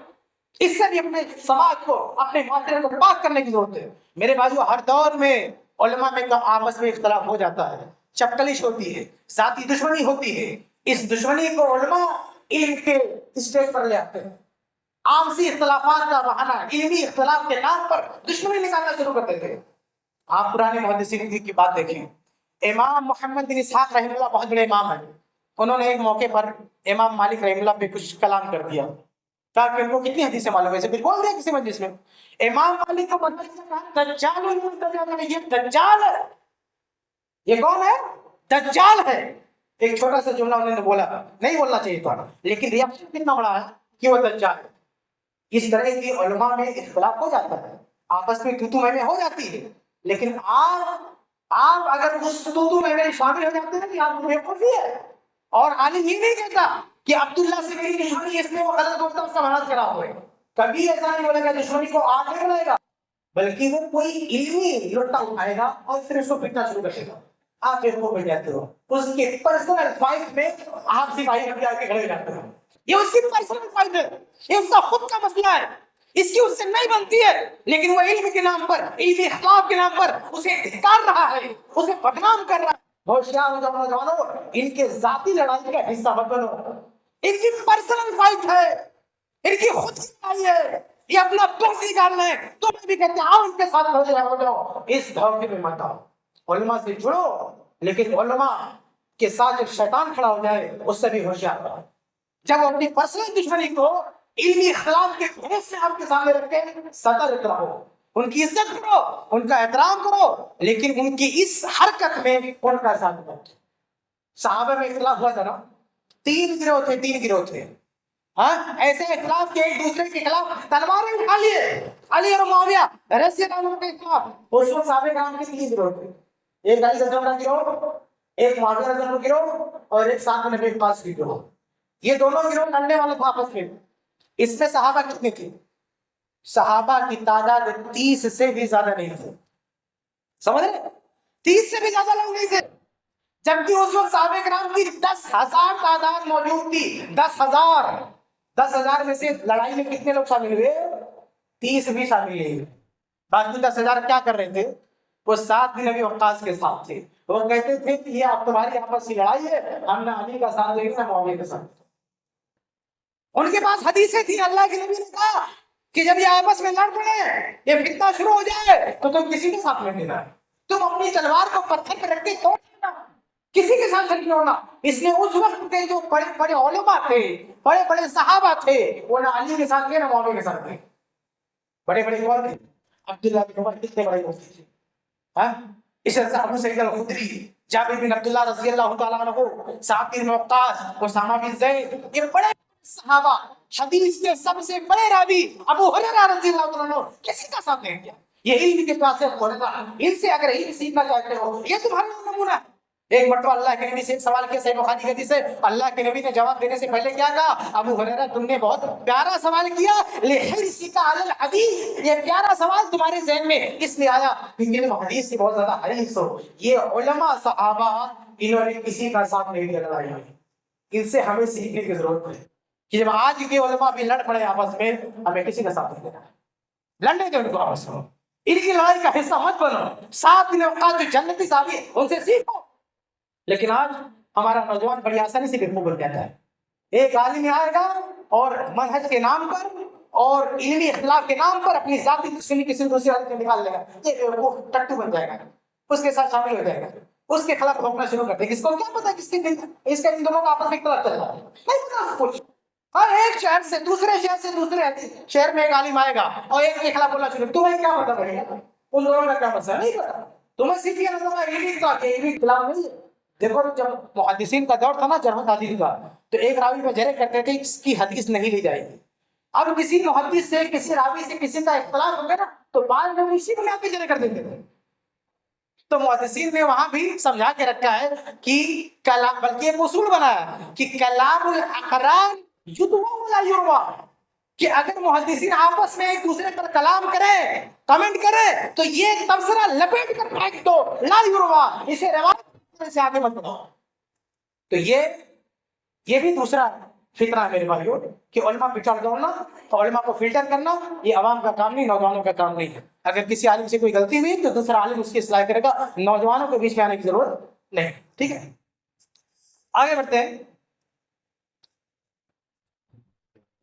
Speaker 2: اس سے بھی اپنے سماج کو، اپنے معاشرے کو پاک کرنے کی ضرورت ہے. میرے بھائیو، ہر دور میں علماء میں آپس میں اختلاف ہو جاتا ہے، چپکلش ہوتی ہے، ذاتی دشمنی ہوتی ہے. اس دشمنی کو علماء علم کے اسٹیج پر لے آتے ہیں، آپسی اختلافات کا بہانہ علمی اختلاف کے نام پر دشمنی نکالنا شروع کر دیتے ہیں. آپ پرانے محدثین کی بات دیکھیں. امام محمد بن اسحاق رحمہ اللہ بہت بڑے امام ہیں. انہوں نے ایک موقع پر امام مالک رحمہ اللہ پہ کچھ کلام کر دیا، کہا کہ ان کو کتنی حدیثیں معلوم ہے، ایسے کچھ بول دیا کسی مجلس میں. امام مالک کو پتہ چلا دجال یہ دجال ہے. یہ کون ہے؟ دجال ہے. ایک چھوٹا سا جملہ انہوں نے بولا، نہیں بولنا چاہیے تھا، لیکن ریاکشن کتنا بڑا ہے کہ وہ دجال ہے. اس طرح کی علماء میں اختلاف ہو جاتا ہے، آپس میں تو میں ہو جاتی ہے. لیکن آپ اگر اس تو میں شامل ہو جاتے ہیں کہ آپ بیوقوفی ہے. اور عالم یہ نہیں کہتا کہ عبداللہ سے میری دشمنی اس میں وہ غلط بولتا اس کا مناظ خراب ہوئے، کبھی ایسا نہیں بولے گا دشمنی کو آگ نہیں بنائے گا، بلکہ وہ کوئی علمی لٹا اٹھائے گا اور پھر اس کو پھٹنا شروع کر دے گا. آپ بیوقوف ہو جاتے ہو، اس کے پرسنل فائٹ میں آپ سپاہی ابھی آ کے کھڑے جاتے ہو. یہ اس کی پرسنل فائٹ ہے، یہ اس کا خود کا مسئلہ ہے، اس کی اس سے نہیں بنتی ہے. لیکن وہ علم کے نام پر، علمی اخلاق کے نام پر اسے دھکار رہا ہے، اسے بدنام کر رہا ہے. ہوشیار ہو جاؤ نوجوانوں، ان کے ذاتی لڑائی کا حصہ مت بنو. ان کی پرسنل فائٹ ہے، ان کی خود کی لڑائی ہے، یہ اپنا بغض نکالنا ہے. تم بھی کہتے آؤ ان کے ساتھ ہو جاؤ. اس دھوکے میں مت آؤ. علماء سے جڑو، لیکن علماء کے ساتھ جب شیطان کھڑا ہو جائے اس سے بھی ہوشیار رہو. جب اپنی پرسنل دشمنی کو علمی اختلاف کے بھیس سے آپ کے سامنے رکھے، سترک رہو، ان کی عزت کرو، ان کا احترام کرو، لیکن ان کی اس حرکت میں ان کا ساتھ دو. صحابہ میں اختلاف ہوا تھا نا، تین گروہ تھے. ہاں، ایسے اختلاف کے ایک دوسرے کے خلاف تلواریں اٹھا لیے. علی اور معاویہ رضی اللہ عنہ کے اختلاف، اس وقت صحابہ کرام کے تین گروہ تھے. ایک علی رضی اللہ عنہ گروہ، ایک معاویہ رضی اللہ عنہ گروہ، اور ایک ساتھ نبی پاس کی گروہ. یہ دونوں گروہ لڑنے والے تھے آپس میں. اس میں صحابہ کتنے تھے؟ صحابہ کی تعداد 30 سے بھی زیادہ نہیں تھی. سمجھ رہے؟ 30 سے بھی زیادہ لوگ نہیں تھے. جبکہ اس وقت صحابہ کرام کی 10,000 تعداد موجود تھی. 10,000 میں سے لڑائی میں کتنے لوگ شامل ہوئے؟ 30 بھی شامل نہیں ہوئے. باقی 10,000 کیا کر رہے تھے؟ وہ ساتھ بھی نبی وقاص کے ساتھ تھے. وہ کہتے تھے کہ یہ اب تمہاری آپس کی لڑائی ہے، ہم نہ علی کا ساتھ دیں گے نہ معاویہ کا ساتھ. ان کے پاس حدیثیں تھیں. اللہ کے نبی نے کہا کہ جب یہ آپس میں لڑ پڑے، یہ فتنہ شروع ہو جائے، تو تم کسی کے ساتھ نہیں دینا ہے. تم اپنی تلوار کو پتھر پہ رکھ کے توڑ دینا، کسی کے ساتھ نہیں ہونا. اس لیے اس وقت کے جو بڑے بڑے علماء تھے، بڑے بڑے صحابہ تھے، وہ نہ علی کے ساتھ تھے نہ معاویہ کے ساتھ تھے. بڑے بڑے کون تھے؟ عبداللہ بن عمر کتنے بڑے مفتی تھے. ہاں، اس طرح سے ابو سعید الخدری، جابر بن عبداللہ رضی اللہ تعالیٰ عنہ، سعد بن وقاص، اسامہ بن زید، یہ بڑے صحابہ، حدیث کے سب سے بڑے راوی ابو ہریرہ رضی اللہ تعالیٰ عنہ، کسی کا ساتھ نہیں کیا. یہ علم کے پاس ہے، ان سے اگر علم سیکھنا چاہتے ہو، یہ تمہارا نمونہ ہے. ایک مرتبہ اللہ کے نبی سے ایک سوال کیا، صحیح بخاری کی حدیث ہے. اللہ کے نبی نے جواب دینے سے پہلے کیا کہا؟ ابو ہریرہ تم نے بہت پیارا سوال کیا، لحرصک علی الحدیث، یہ پیارا سوال تمہارے ذہن میں اس لیے آیا کہ تم حدیث سے بہت زیادہ حریص ہو. یہ علماء صحابہ، انہوں نے کسی کا ساتھ نہیں دیا لڑائی میں. ان سے ہمیں سیکھنے کی ضرورت ہے کہ جب آج کے علماء بھی لڑ پڑے آپس میں، ہمیں کسی کا ساتھ نہیں دینا. لڑنے دو ان کو آپس میں، ان کی لڑائی کا حصہ مت بنو. ساتھ میں اوقات جو جنتی صحابی ان سے سیکھو. لیکن آج ہمارا نوجوان بڑی آسانی سے بیوقوف بن جاتا ہے. ایک عالم آئے گا اور منہج کے نام پر اور علمی اخلاق کے نام پر اپنی ذاتی دشمنی کسی دوسرے عالم کو نکال لے گا. یہ بیوقوف ٹٹو بن جائے گا، اس کے ساتھ شامل ہو جائے گا، اس کے خلاف بھونکنا شروع کر دے گا. اس کو کیا پتا کس کے دل، اس کا ان دونوں کا آپس میں اختلاف چل رہا ہے، نہیں پتا کچھ. ہر ایک شہر سے دوسرے شہر سے دوسرے شہر میں ایک عالم آئے گا اور ایک کے خلاف بولنا شروع. تمہیں کیا پتا پڑے گا؟ ان دونوں کا کیا مسئلہ نہیں پتا تمہیں صرف یہ نظر یہ بھی کا کہ یہ بھی کلام نہیں ہے. دیکھو جب محدثین کا دور تھا نا جرح و تعدیل کا, تو ایک راوی پہ جرح کرتے تھے اس کی حدیث نہیں لی جائے گی. اب کسی محدث سے کسی راوی سے کسی کا اختلاف ہو گیا نا تو بعض لوگ اسی کو پہ جرح کر دیتے تھے. تو محدثین نے وہاں بھی سمجھا کے رکھا ہے کہ کلام, بلکہ ایک اصول بنایا کہ کلام الاقران یدوا ولا یروا, کہ اگر محدثین آپس میں ایک دوسرے پر کلام کرے کمنٹ کرے تو یہ تبصرہ لپیٹ کر پھینک دو, لا یروا, اسے روایت سے آگے مت بڑھاؤ. تو یہ بھی دوسرا فطرہ ہے میرے بھائیوں کہ علماء پہ چڑھ دوڑنا اور علماء کو فلٹر کرنا یہ عوام کا کام نہیں, نوجوانوں کا کام نہیں ہے. اگر کسی عالم سے کوئی غلطی ہوئی تو دوسرا عالم اس کی اصلاح کرے گا, نوجوانوں کے بیچ میں آنے کی ضرورت نہیں. ٹھیک ہے, آگے بڑھتے ہیں.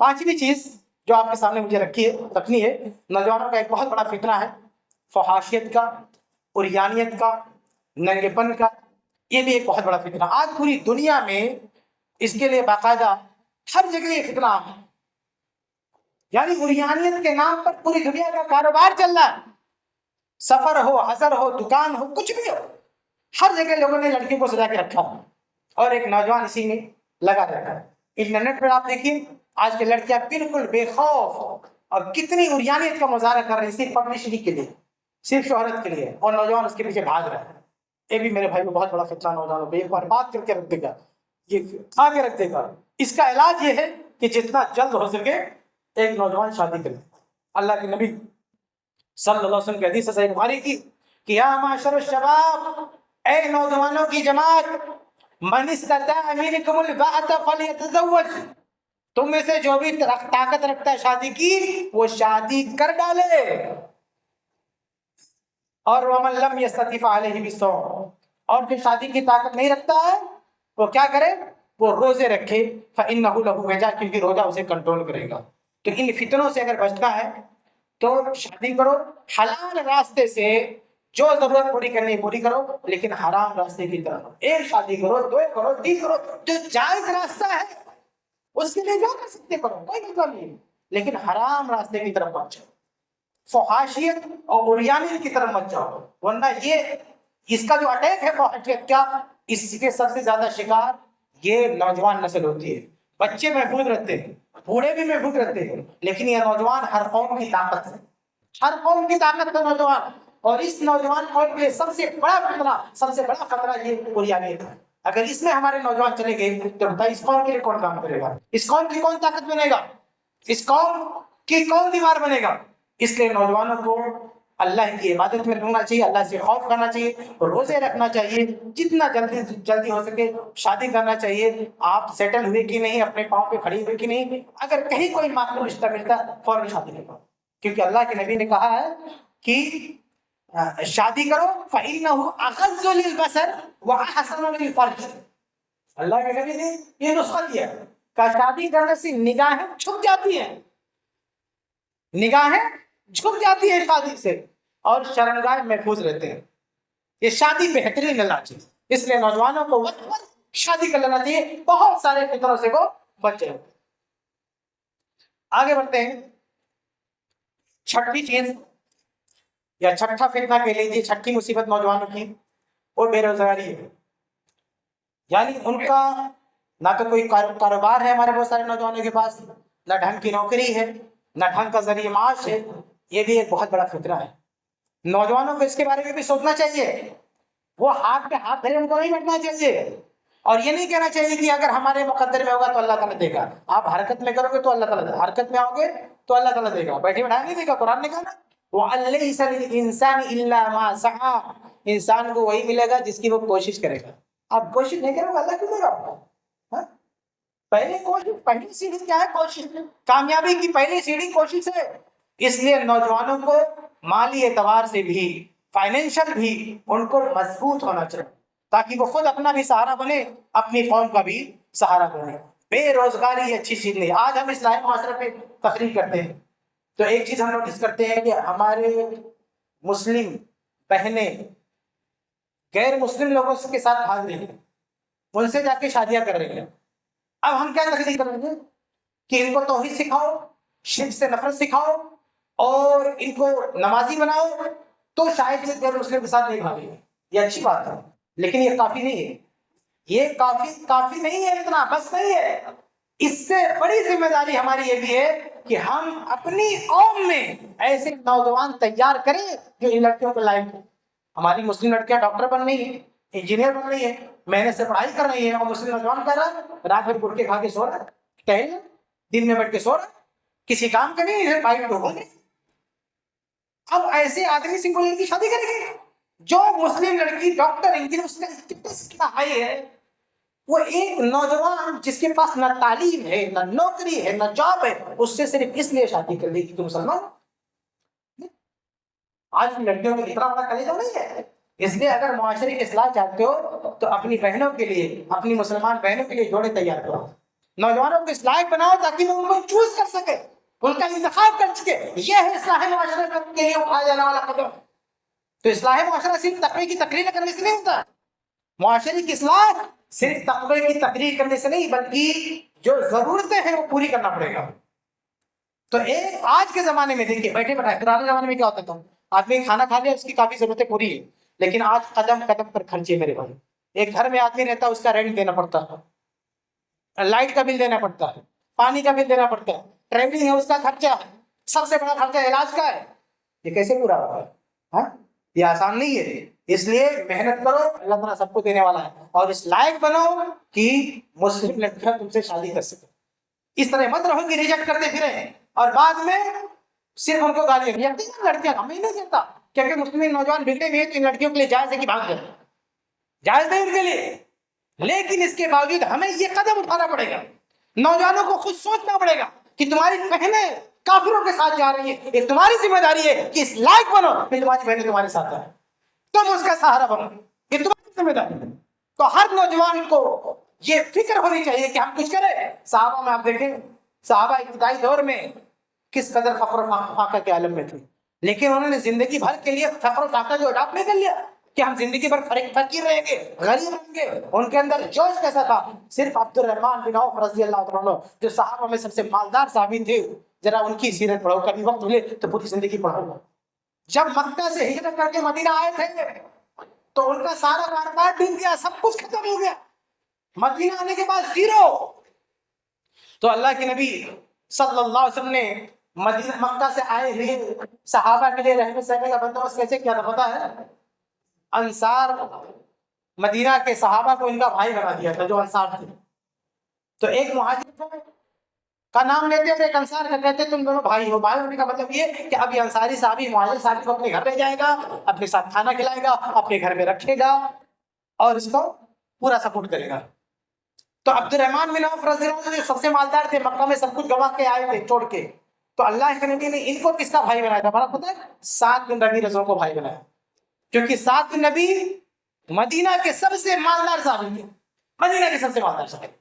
Speaker 2: پانچویں چیز جو آپ کے سامنے مجھے رکھنی ہے, نوجوانوں کا ایک بہت بڑا فتنہ ہے فحاشیت کا, عریانیت کا, ننگے پن کا. یہ بھی ایک بہت بڑا فتنہ آج پوری دنیا میں اس کے لیے باقاعدہ ہر جگہ یہ فتنہ ہے. یعنی عریانیت کے نام پر پوری دنیا کا کاروبار چل رہا ہے. سفر ہو, حضر ہو, دکان ہو, کچھ بھی ہو, ہر جگہ لوگوں نے لڑکیوں کو سجا کے رکھا ہے اور ایک نوجوان اسی میں لگا رہتا ہے. انٹرنیٹ پر آپ دیکھیے آج کی لڑکیاں بالکل بے خوف اور کتنی عریانیت کا مظاہرہ کر رہی ہیں صرف پبلسٹی کے لیے, صرف شہرت کے لیے, اور نوجوان اس کے پیچھے بھاگ رہے ہیں. یہ بھی میرے بھائی کو بہت بڑا فتنہ نوجوانوں پہ ایک بار بات کر کے رکھ دے گا, یہ کھا کے رکھ دے گا. اس کا علاج یہ ہے کہ جتنا جلد ہو سکے ایک نوجوان شادی کرے. اللہ کے نبی صلی اللہ علیہ وسلم کی حدیث صحیح بخاری کی کہ یا معاشر الشباب, اے نوجوانوں کی جماعت, من استطاع منکم الباءۃ فلیتزوج, تم میں سے جو بھی طاقت رکھتا ہے شادی کی وہ شادی کر ڈالے. اور ومن لم یستطع فعلیہ بالصوم, اور جو شادی کی طاقت نہیں رکھتا ہے وہ کیا کرے, وہ روزے رکھے. فإنہ لہ وجا, کیونکہ روزہ اسے کنٹرول کرے گا. تو ان فتنوں سے اگر بچنا ہے تو شادی کرو حلال راستے سے, جو ضرورت پوری کرنی ہے پوری کرو, لیکن حرام راستے کی طرف. ایک شادی کرو, دو کرو, تین کرو, جو جائز راستہ ہے اس کے لیے جو کر سکتے کرو, کوئی مطلب نہیں, لیکن حرام راستے کی طرف مت جاؤ, فحاشیت اور عریانیت کی طرف مت جاؤ. ورنہ یہ اس کا جو اٹیک ہے فحاشیت کا, اس کے سب سے زیادہ شکار یہ نوجوان نسل ہوتی ہے. بچے محفوظ رہتے ہیں, بوڑھے بھی محفوظ رہتے ہیں, لیکن یہ نوجوان ہر قوم کی طاقت ہے, ہر قوم کی طاقت ہے نوجوان. اور اس نوجوان قوم کے سب سے بڑا فتنہ, سب سے بڑا خطرہ یہ عریانیت ہے. اگر اس میں ہمارے نوجوان چلے گئے تو بتائیے اس قوم کے لیے کون کام کرے گا, اس قوم کی کون طاقت بنے گا, اس قوم کی کون دیوار بنے گا. اس لیے نوجوانوں کو اللہ کی عبادت میں رہنا چاہیے, اللہ سے خوف کرنا چاہیے, روزے رکھنا چاہیے, جتنا جلدی ہو سکے شادی کرنا چاہیے. آپ سیٹل ہوئے کہ نہیں, اپنے پاؤں پہ کھڑی ہوئے کہ نہیں, اگر کہیں کوئی معقول رشتہ ملتا فوراً شادی کرو, کیونکہ اللہ کے نبی نے کہا ہے کہ شادی کرو فإنہ اغض للبصر وأحسن للفرج. اللہ کے نبی نے یہ نسخہ دیا کہ شادی کرنے سے نگاہیں چھپ جاتی ہیں, نگاہیں جھک جاتی ہے شادی سے, اور شرمگاہ محفوظ رہتے ہیں. یہ شادی بہترین علاج ہے, اس لیے نوجوانوں کو وقت پر شادی کر لینا چاہیے, بہت سارے فطروں سے وہ بچے. آگے بڑھتے ہیں. چھٹی چیز یا چھٹا فتنہ کہہ لیجیے, چھٹی مصیبت نوجوانوں کی وہ بے روزگاری ہے. یعنی ان کا نہ تو کوئی کاروبار ہے, ہمارے بہت سارے نوجوانوں کے پاس نہ ڈھنگ کی نوکری ہے, نہ ڈھنگ کا ذریعہ معاش ہے. یہ بھی ایک بہت بڑا خطرہ ہے. نوجوانوں کو اس کے بارے میں بھی سوچنا چاہیے, وہ ہاتھ پہ ہاتھ دھرے ان کو نہیں بیٹھنا چاہیے, اور یہ نہیں کہنا چاہیے کہ اگر ہمارے مقدر میں ہوگا تو اللہ تعالیٰ دے گا. آپ حرکت میں کرو گے تو اللہ تعالیٰ دے گا, حرکت میں آؤ گے تو اللہ تعالیٰ دے گا, بیٹھے بیٹھائے نہیں دے گا. قرآن نے کہا نا وَأَلَّيْسَ لِلْإِنسَانِ إِلَّا مَا سَعَىٰ, انسان کو وہی ملے گا جس کی وہ کوشش کرے گا. آپ کوشش نہیں کرو گے اللہ کیوں دے گا آپ کو؟ پہلی کوشش, پہلی سیڑھی کیا ہے؟ کوشش. کامیابی کی پہلی سیڑھی کوشش ہے. اس لیے نوجوانوں کو مالی اعتبار سے بھی, فائنینشل بھی ان کو مضبوط ہونا چاہیے, تاکہ وہ خود اپنا بھی سہارا بنے, اپنی قوم کا بھی سہارا بنے. بے روزگاری اچھی چیز نہیں. آج ہم اسلامی معاشرے پہ تقریر کرتے ہیں تو ایک چیز ہم نوٹس کرتے ہیں کہ ہمارے مسلم بہنیں غیر مسلم لوگوں کے ساتھ بھاگ رہی ہیں, ان سے جا کے شادیاں کر رہی ہیں. اب ہم کیا تقریر کر رہے ہیں کہ ان کو توحید سکھاؤ, شرک سے نفرت سکھاؤ, اور ان کو نمازی بناؤ, تو شاید یہ غیر مسلم کے ساتھ نہیں بھاگے، یہ اچھی بات ہے، لیکن یہ کافی نہیں ہے، یہ کافی نہیں ہے، اتنا بس نہیں ہے۔ اس سے بڑی ذمہ داری ہماری یہ بھی ہے کہ ہم اپنی قوم میں ایسے نوجوان تیار کریں جو ان لڑکیوں کو لائق ہوں۔ ہماری مسلم لڑکیاں ڈاکٹر بن رہی ہیں، انجینئر بن رہی ہیں، محنت سے پڑھائی کر رہی ہیں، اور مسلم نوجوان کر رہا ہے رات بھر گٹکے کھا کے سو رہا ہے، ٹہل دن میں بیٹھ کے سو رہا ہے، کسی کام کا نہیں، بائک لوگوں نے۔ اب ایسے آدمی سے کوئی لڑکی شادی کرے گی؟ جو مسلم لڑکی ڈاکٹر انجینئر، اس کا اسٹیٹس کتنا ہائی ہے، وہ ایک نوجوان جس کے پاس نہ تعلیم ہے، نہ نوکری ہے، نہ جاب ہے، اس سے صرف اس لیے شادی کر لے گی کہ مسلمان۔ آج کی لڑکیوں میں اتنا بڑا کلیجہ نہیں ہے۔ اس لیے اگر معاشرے کی اصلاح چاہتے ہو تو اپنی بہنوں کے لیے، اپنی مسلمان بہنوں کے لیے جوڑے تیار کرو، نوجوانوں کو اصلاح بناؤ تاکہ وہ ان کو چوز کر سکے، ان کا انتخاب کر سکے۔ یہ ہے اصلاح معاشرے کے لیے اٹھایا جانے والا قدم۔ تو اصلاح معاشرہ صرف تقوی کی تقریر کرنے سے نہیں ہوتا، معاشرے کی اصلاح صرف تقوی کی تقریر کرنے سے نہیں، بلکہ جو ضرورتیں ہیں وہ پوری کرنا پڑے گا۔ تو ایک آج کے زمانے میں دیکھیے، بیٹھے بیٹھائے پرانے زمانے میں کیا ہوتا تھا، آدمی کھانا کھا لیا، اس کی کافی ضرورتیں پوری ہے، لیکن آج قدم قدم پر خرچے میرے بھائی۔ ایک گھر میں آدمی رہتا ہے، اس کا رینٹ دینا پڑتا ہے، لائٹ کا بل دینا پڑتا ہے، پانی کا بل دینا پڑتا ہے، ٹریولنگ ہے اس کا خرچہ ہے، سب سے بڑا خرچہ علاج کا ہے۔ یہ کیسے پورا ہوگا؟ ہاں، یہ آسان نہیں ہے۔ اس لیے محنت کرو، اللہ تعالیٰ سب کو دینے والا ہے، اور اس لائق بنو کہ مسلم لڑکیاں تم سے شادی کر سکے۔ اس طرح مت رہو کہ ریجیکٹ کرتے پھریں اور بعد میں صرف ان کو گالیاں۔ یقیناً لڑکیاں، ہمیں نہیں دیتا کیونکہ مسلم نوجوان بگڑے ہوئے تو ان لڑکیوں کے لیے جائز ہے کہ بھاگ جائے، جائز نہیں ان کے لیے، لیکن اس کے باوجود ہمیں یہ قدم اٹھانا پڑے گا، نوجوانوں کو خود سوچنا پڑے گا کہ تمہاری بہنیں کافروں کے ساتھ جا رہی ہیں، یہ تمہاری ذمہ داری ہے کہ اس لائق بنو کہ تمہاری بہنیں تمہارے ساتھ آئیں، تم اس کا سہارا بنو، یہ تمہاری ذمہ داری ہے۔ تو ہر نوجوان کو یہ فکر ہونی چاہیے کہ ہم کچھ کریں۔ صحابہ میں آپ دیکھیں، صحابہ ابتدائی دور میں کس قدر فقر و فاقہ کے عالم میں تھے، لیکن انہوں نے زندگی بھر کے لیے فقر و فاقہ جو اڈاپٹ نہیں کر لیا کہ ہم زندگی بھر فقیر رہیں گے، غریب رہیں گے۔ ان کے اندر جوش کیسا تھا؟ صرف عبد الرحمن بن عوف رضی اللہ عنہ جو صحابہ میں سب سے مالدار صحابی تھے، ذرا ان کی سیرت پڑھو، کبھی وقت ملے تو پوری زندگی پڑھو۔ جب مکہ سے ہجرت کر کے مدینہ آئے تھے تو ان کا سارا کاروبار ڈوب گیا، سب کچھ ختم ہو گیا، مدینہ آنے کے بعد زیرو۔ تو اللہ کے نبی صلی اللہ علیہ وسلم نے مدینہ مکہ سے آئے ہوئے صحابہ کے لیے رہنے سہنے کا بندوبست کیسے کیا تھا پتا ہے؟ انصار مدینہ کے صحابہ کو ان کا بھائی بنا دیا تھا، جو انصار تھے۔ تو ایک مہاجر کا نام لیتے اور ایک انصار کا کہتے تم دونوں بھائی ہو۔ بھائی ہونے کا مطلب یہ کہ اب یہ انصاری صحابی مہاجر صحابی کو اپنے گھر لے جائے گا، اپنے ساتھ کھانا کھلائے گا، اپنے گھر میں رکھے گا اور اس کو پورا سپورٹ کرے گا۔ تو عبد الرحمن بن عوف رضی اللہ عنہ جو سب سے مالدار تھے، مکہ میں سب کچھ گوا کے آئے تھے چھوڑ کے، تو اللہ کے نبی نے ان کو کس کا بھائی بنایا تھا؟ بڑا پتہ ہے؟ سعد بن ربیع رضی کو بھائی بنایا، کیونکہ سعد بن ربیع مدینہ کے سب سے مالدار صحابی تھے، مدینہ کے سب سے مالدار صحابی۔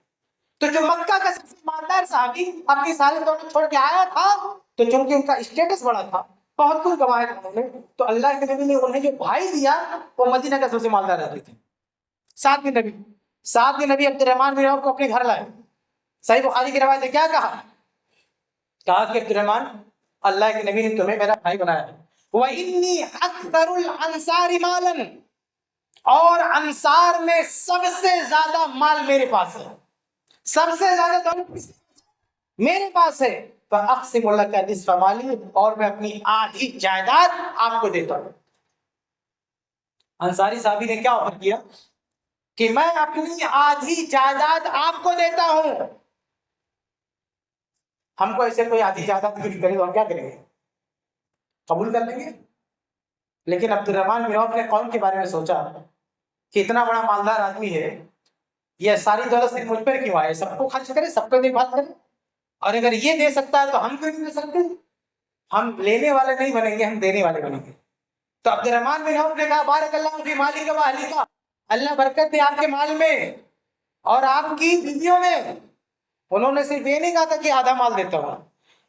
Speaker 2: تو جو مکہ کا سب سے مالدار صحابی اپنی ساری دولت چھوڑ کے آیا تھا، تو چونکہ ان کا اسٹیٹس بڑا تھا، بہت کچھ گوایا تھا انہوں نے، تو اللہ کے نبی نے انہیں جو بھائی دیا وہ مدینہ کا سب سے مالدار آدمی تھے، سعد بن ربیع۔ سعد بن ربیع عبد الرحمن بن عوف کو اپنے گھر لائے۔ صحیح بخاری کی روایت ہے، کیا کہا کہ عبد الرحمن، اللہ کے نبی نے تمہیں میرا بھائی بنایا ہے، وَإِنِّي أَكْثَرُ الْأَنصَارِ مَالًا، اور انصار میں سب سے زیادہ مال میرے پاس ہے، سب سے زیادہ دولت میرے پاس ہے، فَأَقْسِمُ لَكَ نِصْفَ مَالِي، اور میں اپنی آدھی جائیداد آپ کو دیتا ہوں۔ انصاری صحابی نے کیا آفر کیا کہ میں اپنی آدھی جائیداد آپ کو دیتا ہوں۔ ہم کو ایسے کوئی آدھی جائیداد کچھ کرے تو ہم کیا کریں گے؟ قبول کر لیں گے؟ لیکن عبد الرحمن بن عوف نے قوم کے بارے میں سوچا کہ اتنا بڑا مالدار آدمی ہے، یہ ساری دولت صرف مجھ پر کیوں آئے؟ سب کو خرچ کرے، سب کو دیکھ بھال کرے، اور اگر یہ دے سکتا ہے تو ہم کیوں نہیں دے سکتے؟ ہم لینے والے نہیں بنیں گے، ہم دینے والے بنیں گے۔ تو عبد الرحمن بن عوف نے کہا بارک اللہ فی مالک و اہلک، اللہ برکت دے آپ کے مال میں اور آپ کی بیویوں میں۔ انہوں نے صرف یہ نہیں کہا تھا کہ آدھا مال دیتا ہوں،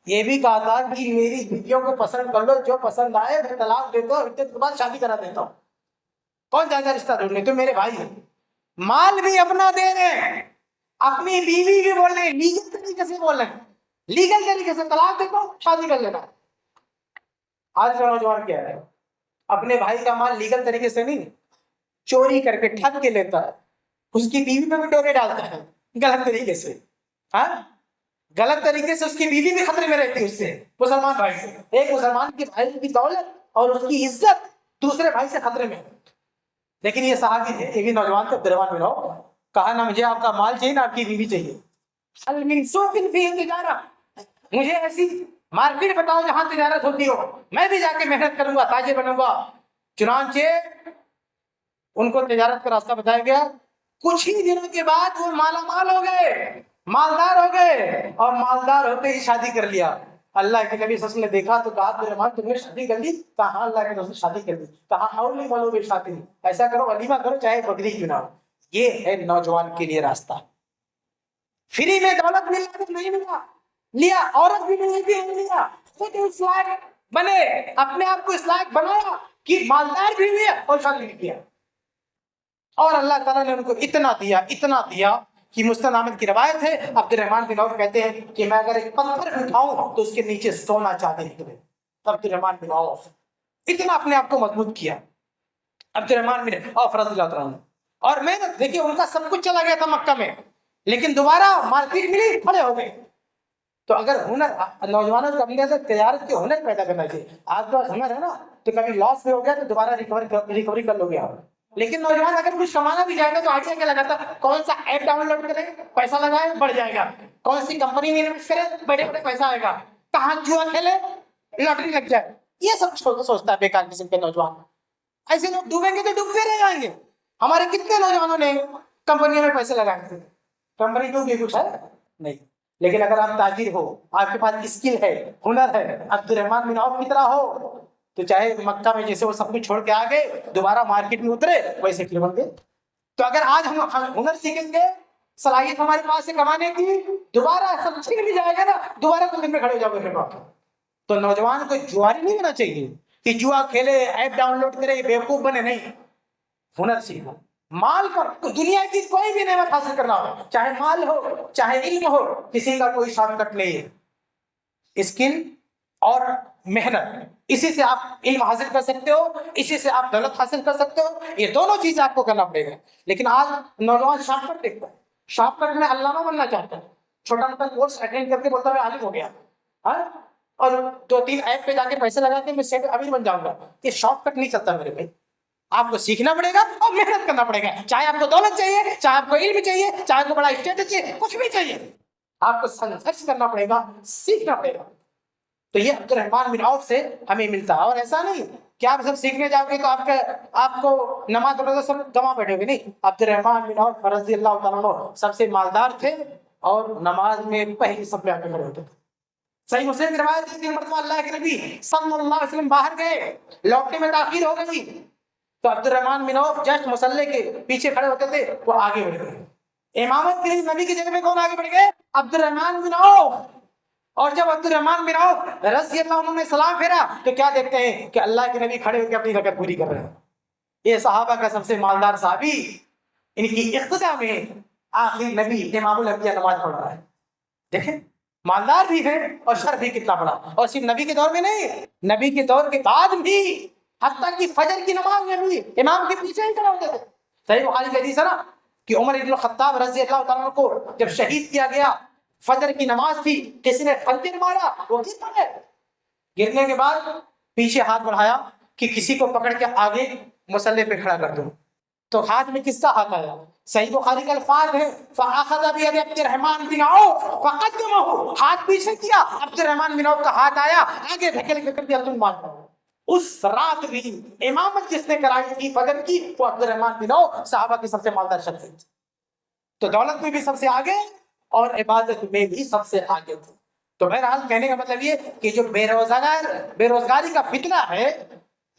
Speaker 2: یہ بھی کہا تھا کہ میری بیویوں کو پسند کر لو، جو پسند آئے میں طلاق دیتا ہوں، عدت کے بعد شادی کرا دیتا ہوں۔ کون جائے گا رشتہ ڈھونڈنے؟ تو میرے بھائی ہیں، مال بھی اپنا دے رہے ہیں، اپنی بیوی بھی بول رہے ہیں، لیگل طریقے سے بول رہے ہیں، لیگل طریقے سے طلاق دیتا ہوں، شادی کر لینا۔ آج کا نوجوان کیا ہے؟ اپنے بھائی کا مال لیگل طریقے سے نہیں، چوری کر کے ٹھگ کے لیتا ہے، اس کی بیوی پہ بھی ڈورے ڈالتا ہے غلط طریقے سے، ہاں غلط طریقے سے اس کی بیوی بھی خطرے میں رہتی ہے اس سے، مسلمان بھائی سے۔ ایک مسلمان کے بھائی کی دولت اور اس کی عزت دوسرے بھائی سے خطرے میں ہے۔ لیکن یہ صحابی تھے، یہ بھی نوجوان تھے، عبد الرحمن بن عوف، کہا نہ مجھے آپ کا مال چاہیے نہ آپ کی بیوی چاہیے، هل من سوق فيه تجارہ، مجھے ایسی مارکیٹ بتاؤ جہاں تجارت ہوتی ہو، میں بھی جا کے محنت کروں گا، تاجر بنوں گا۔ چنانچہ ان کو تجارت کا راستہ بتایا گیا، کچھ ہی دنوں کے بعد وہ مالا مال ہو گئے، مالدار ہو گئے، اور مالدار ہوتے ہی شادی کر لیا۔ اللہ کے نبی صلی اللہ علیہ وسلم نے دیکھا تو کہا عبدالرحمن تم نے شادی کر لی؟ کہا ہاں اللہ کے رسول نے شادی کر لی۔ کہا اولی ملو بے شادی، ایسا کرو ولیمہ کرو چاہے بکری کیوں نہ ہو۔ یہ ہے نوجوان کے لیے راستہ۔ فری میں دولت ملا تو نہیں ملا، لیا، عورت بھی نہیں تھی لیا، خود اس لائق بنے، اپنے آپ کو اس لائق بنایا کہ مالدار بھی ہوئے اور شادی بھی کیا، اور اللہ تعالیٰ نے ان کو اتنا دیا اتنا دیا کہ مستند احمد کی روایت ہے، عبد الرحمن بن عوف کہتے ہیں کہ میں اگر ایک پتھر اٹھاؤں تو اس کے نیچے سونا چاندی نکلے۔ عبد الرحمن بن عوف اتنا اپنے آپ کو مضبوط کیا، عبد الرحمن بن عوف رضی اللہ عنہ۔ اور میں دیکھیے ان کا سب کچھ چلا گیا تھا مکہ میں، لیکن دوبارہ مارکیٹ ملی، کھڑے ہو گئے۔ تو اگر ہنر نوجوانوں کو اپنے اندر تجارت کے ہنر پیدا کرنا چاہیے۔ آپ کا ہنر ہے نا تو کبھی لاس بھی ہو گیا تو دوبارہ ریکوری کر لو گے آپ۔ لیکن نوجوان اگر کچھ کمانا بھی جائے گا تو آئیڈیا کیا لگاتا، کون سا ایپ ڈاؤن لوڈ کرے، پیسہ لگائے بڑھ جائے گا، کون سی کمپنی میں انویسٹ کرے بڑے بڑے پیسہ آئے گا، کہاں جوا کھیلے لاٹری لگ جائے، یہ سب سوچتا ہے بیکار قسم کے نوجوان۔ ایسے لوگ ڈوبیں گے تو ڈوبتے رہ جائیں گے۔ ہمارے کتنے نوجوانوں نے کمپنیوں میں پیسے لگائے تھے، کمپنی ڈوب گئی، کچھ ہے نہیں۔ لیکن اگر آپ تاجر ہو، آپ کے پاس اسکل ہے، ہنر ہے، عبد الرحمن بن عوف کی طرح ہو، تو چاہے مکہ میں جیسے وہ سب کچھ چھوڑ کے آ گئے دوبارہ مارکیٹ میں اترے ویسے پھر بن گئے۔ تو اگر آج ہم ہنر سیکھیں گے، صلاحیت ہمارے پاس ہے کمانے کی، دوبارہ سب چھین بھی جائے گا نا، دوبارہ تو دن میں کھڑے ہو جاؤ گے۔ تو نوجوان کو جواری نہیں ہونا چاہیے کہ جوا کھیلے، ایپ ڈاؤن لوڈ کرے، بیوقوف بنے، نہیں، ہنر سیکھو۔ مال پر دنیا کی کوئی بھی نعمت حاصل کرنا ہو، چاہے مال ہو چاہے علم ہو، کسی کا کوئی شارٹ کٹ نہیں ہے۔ اسکل اور محنت، اسی سے آپ علم حاصل کر سکتے ہو، اسی سے آپ دولت حاصل کر سکتے ہو، یہ دونوں چیزیں آپ کو کرنا پڑے گا۔ لیکن آج نوجوان شارٹ کٹ دیکھتا ہے، شارٹ کٹ میں علامہ بننا چاہتا ہے، چھوٹا موٹا کورس اٹینڈ کر کے بولتا ہے عالم ہو گیا، ہاں، اور 2-3 ایپ پہ جا کے پیسے لگا کے میں سیٹ امیر بن جاؤں گا۔ یہ شارٹ کٹ نہیں چلتا میرے بھائی، آپ کو سیکھنا پڑے گا اور محنت کرنا پڑے گا، چاہے آپ کو دولت چاہیے، چاہے آپ کو علم چاہیے، چاہے آپ کو بڑا اسٹیٹس چاہیے، کچھ بھی چاہیے، آپ کو سنگھرش کرنا پڑے گا، سیکھنا پڑے گا۔ تو یہ عبد الرحمن بن عوف سے ہمیں ملتا ہے۔ اور ایسا نہیں کہ آپ سب سیکھنے جاؤ گے تو آپ کو نماز روزہ سب گنوا بیٹھے گے، نہیں۔ عبد الرحمن بن عوف رضی اللہ تعالیٰ عنہ سب سے مالدار تھے اور نماز میں پہلی صف میں آ کے کھڑے ہوتے تھے۔ صحیح مسلم کی روایت ہے کہ مرتبہ اللہ کے نبی صلی اللہ علیہ وسلم باہر گئے، لوٹنے میں تاخیر ہو گئی تو عبد الرحمن بن عوف جسٹ مصلی کے پیچھے کھڑے ہوتے تھے، وہ آگے بڑھ گئے۔ امامت کے لیے نبی کی جگہ پہ کون آگے بڑھ گئے؟ عبد الرحمن بن عوف۔ اور جب عبد الرحمن بن عوف رضی اللہ عنہ نے سلام پھیرا تو کیا دیکھتے ہیں کہ اللہ کے نبی کھڑے ہو کے اپنی رکعت پوری کر رہے ہیں۔ یہ صحابہ کا سب سے مالدار صحابی، ان کی اقتداء میں آخری نبی امام الانبیاء نماز پڑھ رہا ہے۔ دیکھیں مالدار بھی ہے اور شرف بھی کتنا بڑا، اور صرف نبی کے دور میں نہیں، نبی کے دور کے بعد بھی، حتیٰ کہ فجر کی نماز میں بھی امام کے پیچھے ہی کھڑے ہوتے تھے۔ صحیح بخاری کی حدیث ہے نا کہ عمر بن الخطاب رضی اللہ تعالیٰ عنہ کو جب شہید کیا گیا، فجر کی نماز تھی، کسی نے خنجر مارا، وہ گر پڑے، گرنے کے بعد پیچھے ہاتھ بڑھایا کہ کسی کو پکڑ کے آگے مصلی پہ کھڑا کر دوں، تو ہاتھ میں کس کا ہاتھ آیا؟ صحیح بخاری کا الفاظ ہے فَأَخَذَ بِيَدِ عَبْدِ الرَّحْمَنِ بِنْ عَوْفَ فَقَدَّمَهُ، ہاتھ پیچھے کیا، عبد الرحمن بن عوف کا ہاتھ آیا، آگے دھکیل کے کر دیا، تم مان لو۔ اس رات بھی امامت جس نے کرائی تھی فجر کی، وہ عبد الرحمن بن عوف صحابہ کی سب سے مالدار شخصیت تھی۔ تو دولت میں بھی سب سے آگے اور عبادت میں بھی سب سے آگے تھے۔ تو بہرحال کہنے کا مطلب یہ کہ جو بے روزگاری کا فتنہ ہے،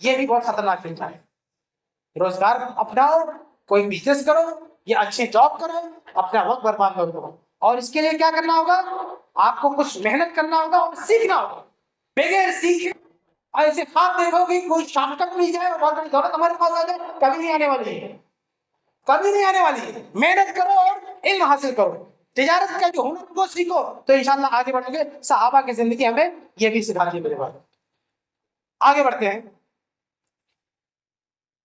Speaker 2: یہ بھی بہت خطرناک فتنہ ہے۔ روزگار اپناؤ، کوئی بزنس کرو یا اچھے جاب کرو، اپنا وقت برباد نہ کرو، اور اس کے لیے کیا کرنا ہوگا؟ آپ کو کچھ محنت کرنا ہوگا اور سیکھنا ہوگا۔ بغیر سیکھے ایسے خواب دیکھو کہ کوئی شارٹ کٹ مل جائے اور بہت بڑی دولت ہمارے پاس آ جائے، کبھی نہیں آنے والی ہے، کبھی نہیں آنے والی ہے۔ محنت کرو اور علم حاصل کرو، تجارت کا جو ہنر کو سیکھو تو انشاءاللہ آگے بڑھیں گے۔ صحابہ کی زندگی ہمیں یہ بھی سکھاتی ہے۔ میرے بات آگے بڑھتے ہیں۔